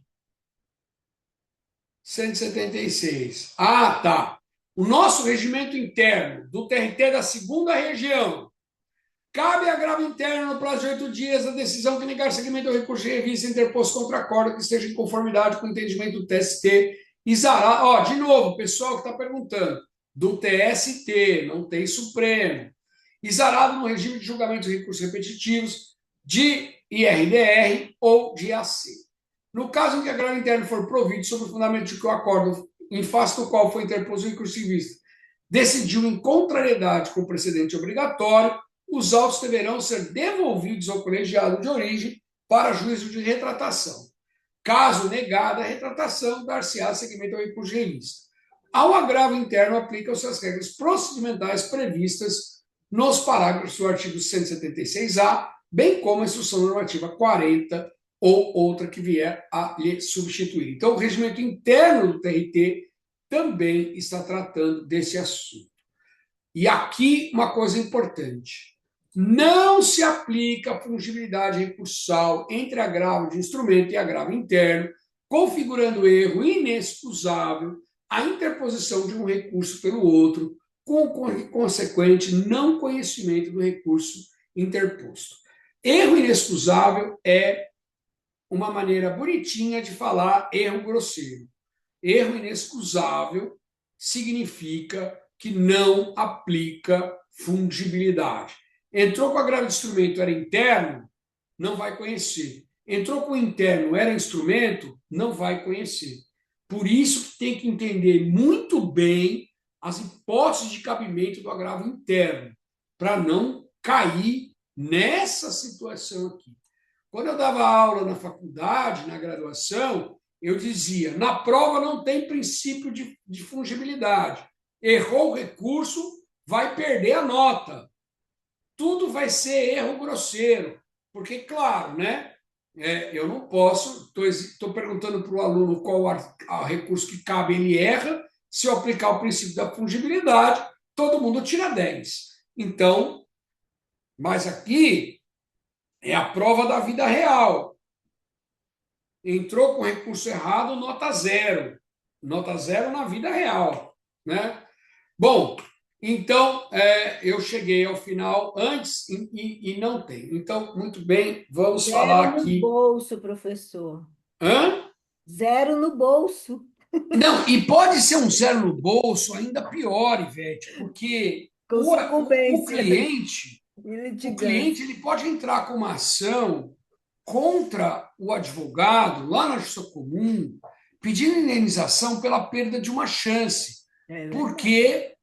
176. Tá. O nosso regimento interno do TRT da 2ª região. Cabe agravo interno no prazo de 8 dias a decisão que negar seguimento ao recurso de revista interposto contra acordo que esteja em conformidade com o entendimento do TST. Exarado. De novo, pessoal que está perguntando. Do TST, não tem Supremo. Exarado no regime de julgamento de recursos repetitivos, de IRDR ou de AC. No caso em que agravo interno for provido sob o fundamento de que o acordo em face do qual foi interposto o recurso de vista decidiu em contrariedade com o precedente obrigatório, os autos deverão ser devolvidos ao colegiado de origem para juízo de retratação. Caso negada a retratação, dar-se-á seguimento ao recurso de revista. Ao agravo interno, aplicam-se as regras procedimentais previstas nos parágrafos do artigo 176-A, bem como a instrução normativa 40 ou outra que vier a lhe substituir. Então, o regimento interno do TRT também está tratando desse assunto. E aqui uma coisa importante. Não se aplica a fungibilidade recursal entre agravo de instrumento e agravo interno, configurando erro inexcusável a interposição de um recurso pelo outro, com o consequente não conhecimento do recurso interposto. Erro inexcusável é uma maneira bonitinha de falar erro grosseiro. Erro inexcusável significa que não aplica fungibilidade. Entrou com agravo de instrumento, era interno, não vai conhecer. Entrou com interno, era instrumento, não vai conhecer. Por isso que tem que entender muito bem as hipóteses de cabimento do agravo interno, para não cair nessa situação aqui. Quando eu dava aula na faculdade, na graduação, eu dizia, na prova não tem princípio de fungibilidade. Errou o recurso, vai perder a nota. Tudo vai ser erro grosseiro. Porque, claro, né? Eu não posso, estou perguntando para o aluno qual o recurso que cabe, ele erra. Se eu aplicar o princípio da fungibilidade, todo mundo tira 10. Então, mas aqui é a prova da vida real. Entrou com recurso errado, nota 0. Nota 0 na vida real, né? Bom, Então, eu cheguei ao final antes e não tem. Então, muito bem, vamos falar Zero no aqui. bolso, professor. Hã? Zero no bolso. Não, e pode ser um zero no bolso, ainda pior, Ivete, porque Com o sucumbência cliente, e o cliente litigância. ele pode entrar com uma ação contra o advogado lá na Justiça Comum, pedindo indenização pela perda de uma chance, É verdade. porque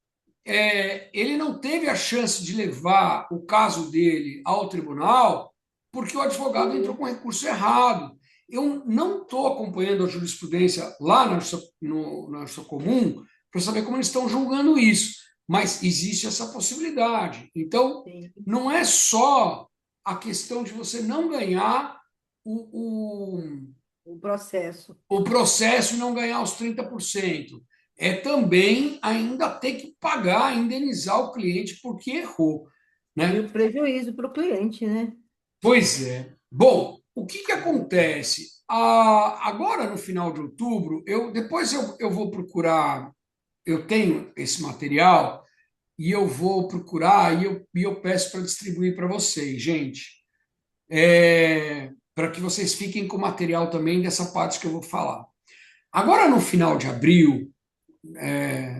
ele não teve a chance de levar o caso dele ao tribunal porque o advogado entrou com recurso errado. Eu não estou acompanhando a jurisprudência lá na Justiça Comum para saber como eles estão julgando isso, mas existe essa possibilidade. Então, Sim, não é só a questão de você não ganhar o, o processo. o processo e não ganhar os 30%. É também ainda ter que pagar, indenizar o cliente porque errou. E Né? o prejuízo para o cliente, né? Pois é. Bom, o que acontece? Agora, no final de outubro, depois eu vou procurar, eu tenho esse material e eu vou procurar e eu peço para distribuir para vocês, gente, para que vocês fiquem com o material também dessa parte que eu vou falar. Agora, no final de abril,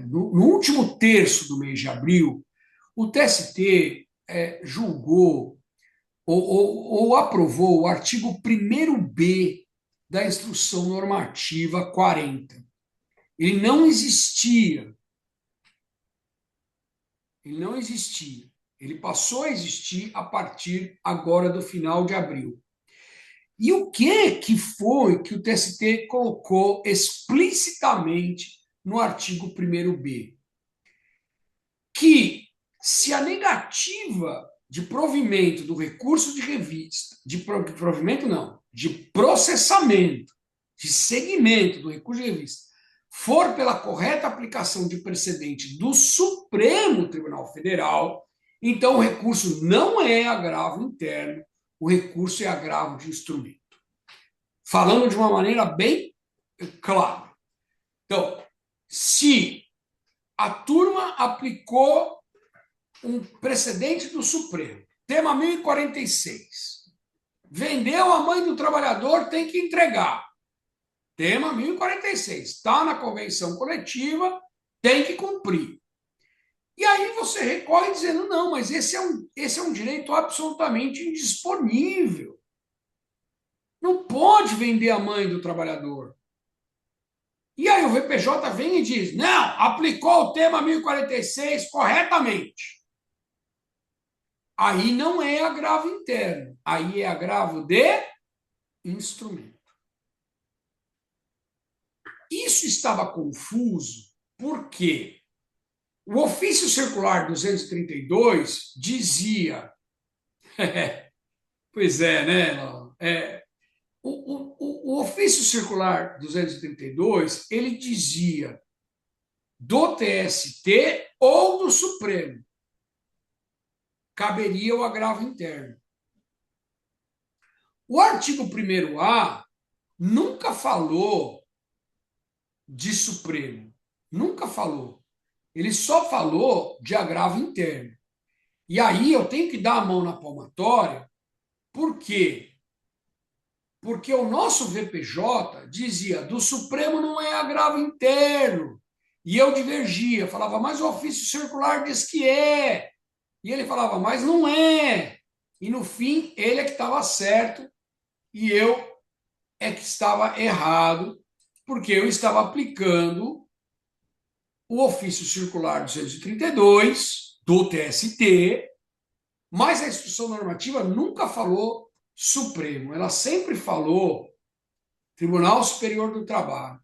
no último terço do mês de abril, o TST julgou ou aprovou o artigo 1º-B da Instrução Normativa 40. Ele não existia. Ele não existia. Ele passou a existir a partir agora do final de abril. E o que foi que o TST colocou explicitamente no artigo 1º-B? Que se a negativa de provimento do recurso de revista, de provimento não, de processamento, de seguimento do recurso de revista, for pela correta aplicação de precedente do Supremo Tribunal Federal, então o recurso não é agravo interno, o recurso é agravo de instrumento. Falando de uma maneira bem clara. Então, se a turma aplicou um precedente do Supremo, tema 1046. Vendeu a mãe do trabalhador, tem que entregar. Tema 1046. Está na convenção coletiva, tem que cumprir. E aí você recorre dizendo, não, mas esse é um direito absolutamente indisponível. Não pode vender a mãe do trabalhador. E aí o VPJ vem e diz, não, aplicou o tema 1046 corretamente. Aí não é agravo interno, aí é agravo de instrumento. Isso estava confuso porque o ofício circular 232 dizia, pois é, né? O ofício circular 232 ele dizia do TST ou do Supremo caberia o agravo interno. O artigo 1º-A nunca falou de Supremo. Nunca falou. Ele só falou de agravo interno. E aí eu tenho que dar a mão na palmatória, por quê? Porque o nosso VPJ dizia do Supremo não é agravo interno. E eu divergia, falava, mas o ofício circular diz que é. E ele falava, mas não é. E no fim, ele é que estava certo e eu é que estava errado, porque eu estava aplicando o ofício circular 232 do TST, mas a instrução normativa nunca falou Supremo, ela sempre falou Tribunal Superior do Trabalho.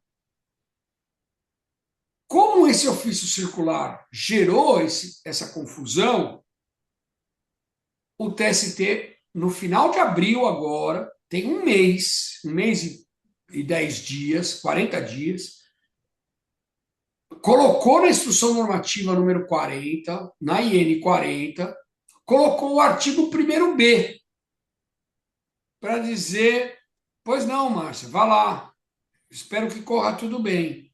Como esse ofício circular gerou essa confusão, o TST, no final de abril agora, tem um mês e 10 dias, 40 dias, colocou na instrução normativa número 40, na IN 40, colocou o artigo 1º-B, para dizer, pois não, Márcia, vá lá, espero que corra tudo bem.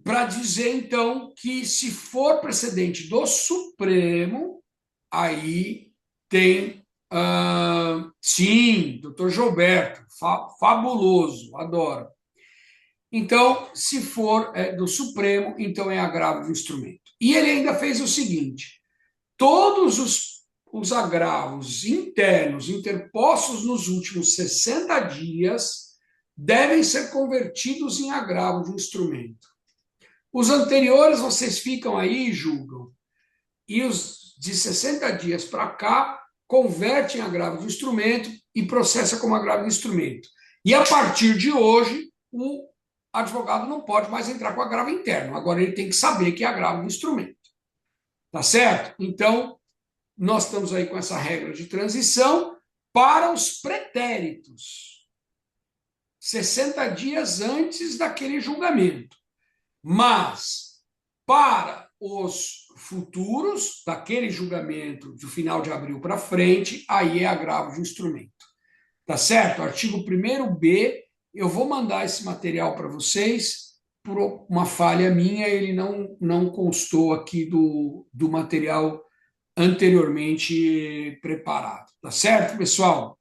para dizer, então, que se for precedente do Supremo, aí tem, sim, doutor Gilberto, fabuloso, adoro. Então, se for do Supremo, então é agravo de instrumento. E ele ainda fez o seguinte: todos os agravos internos interpostos nos últimos 60 dias devem ser convertidos em agravo de instrumento. Os anteriores vocês ficam aí e julgam. E os de 60 dias para cá convertem em agravo de instrumento e processa como agravo de instrumento. E a partir de hoje, o advogado não pode mais entrar com agravo interno. Agora ele tem que saber que é agravo de instrumento. Tá certo? Então, nós estamos aí com essa regra de transição para os pretéritos. 60 dias antes daquele julgamento. Mas, para os futuros, daquele julgamento do final de abril para frente, aí é agravo de instrumento. Tá certo? Artigo 1º B, eu vou mandar esse material para vocês, por uma falha minha, ele não constou aqui do material anteriormente preparado. Tá certo, pessoal?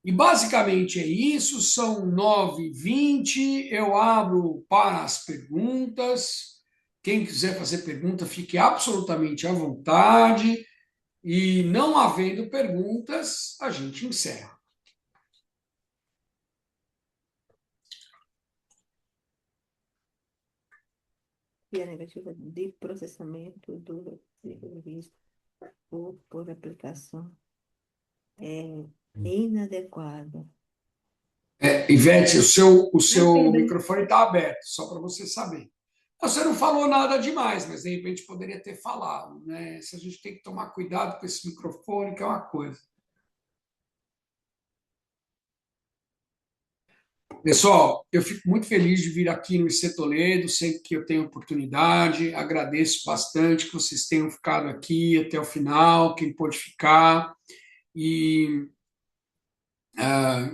E basicamente é isso, são 9h20, eu abro para as perguntas. Quem quiser fazer pergunta, fique absolutamente à vontade. E não havendo perguntas, a gente encerra. E a negativa de processamento do serviço por aplicação é inadequada. Ivete, o seu microfone está aberto, só para você saber. Você não falou nada demais, mas de repente poderia ter falado, né? Se a gente tem que tomar cuidado com esse microfone, que é uma coisa. Pessoal, eu fico muito feliz de vir aqui no IC Toledo, sempre que eu tenho oportunidade. Agradeço bastante que vocês tenham ficado aqui até o final, quem pôde ficar. E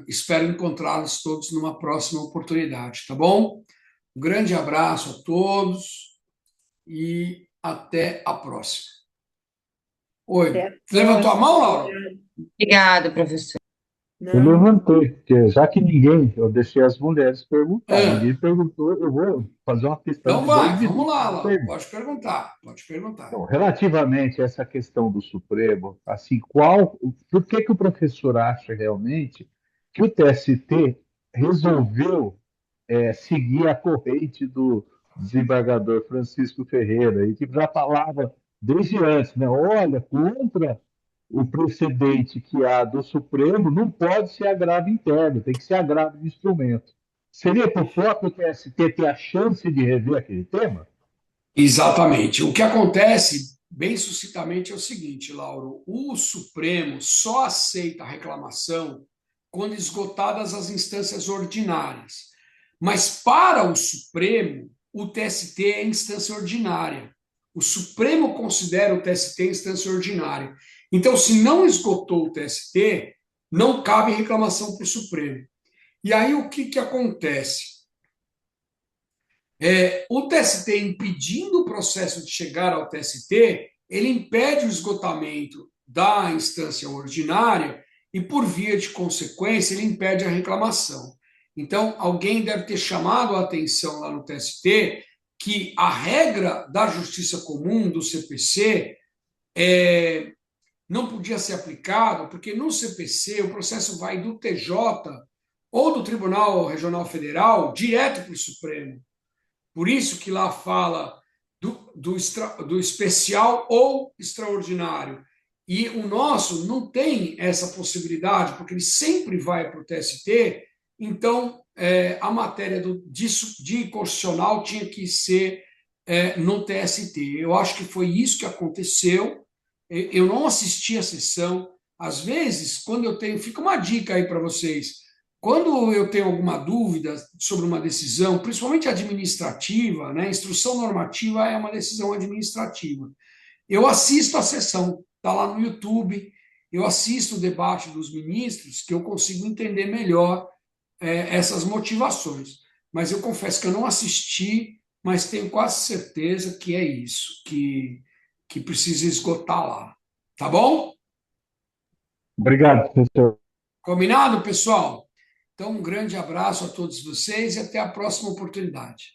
espero encontrá-los todos numa próxima oportunidade, tá bom? Um grande abraço a todos e até a próxima. Oi, levantou a mão, Laura? Obrigada, professor. Eu Não, levantei, porque já que ninguém, eu deixei as mulheres perguntar, ninguém É. perguntou, eu vou fazer uma questão Então de 2 vai, vamos minutos. lá, Não Laura. pergunto. Pode perguntar, pode perguntar. Então, relativamente a essa questão do Supremo, assim, por que que o professor acha realmente que o TST resolveu seguir a corrente do desembargador Francisco Ferreira, e que já falava desde antes, né? Olha, contra o precedente que há do Supremo, não pode ser agravo interno, tem que ser agravo de instrumento. Seria para o próprio TST ter a chance de rever aquele tema? Exatamente. O que acontece, bem sucintamente, é o seguinte, Lauro: o Supremo só aceita a reclamação quando esgotadas as instâncias ordinárias. Mas para o Supremo, o TST é instância ordinária. O Supremo considera o TST instância ordinária. Então, se não esgotou o TST, não cabe reclamação para o Supremo. E aí o que acontece? O TST, impedindo o processo de chegar ao TST, ele impede o esgotamento da instância ordinária e, por via de consequência, ele impede a reclamação. Então, alguém deve ter chamado a atenção lá no TST que a regra da justiça comum, do CPC, não podia ser aplicada, porque no CPC o processo vai do TJ ou do Tribunal Regional Federal direto para o Supremo. Por isso que lá fala do especial ou extraordinário. E o nosso não tem essa possibilidade, porque ele sempre vai para o TST, então a matéria de constitucional tinha que ser no TST. Eu acho que foi isso que aconteceu. Eu não assisti a sessão. Às vezes, quando eu tenho... Fica uma dica aí para vocês. Quando eu tenho alguma dúvida sobre uma decisão, principalmente administrativa, né? Instrução normativa é uma decisão administrativa. Eu assisto a sessão, está lá no YouTube, eu assisto o debate dos ministros, que eu consigo entender melhor essas motivações. mas eu confesso que eu não assisti, mas tenho quase certeza que é isso, que precisa esgotar lá. Tá bom? Obrigado, professor. Combinado, pessoal? Então, um grande abraço a todos vocês e até a próxima oportunidade.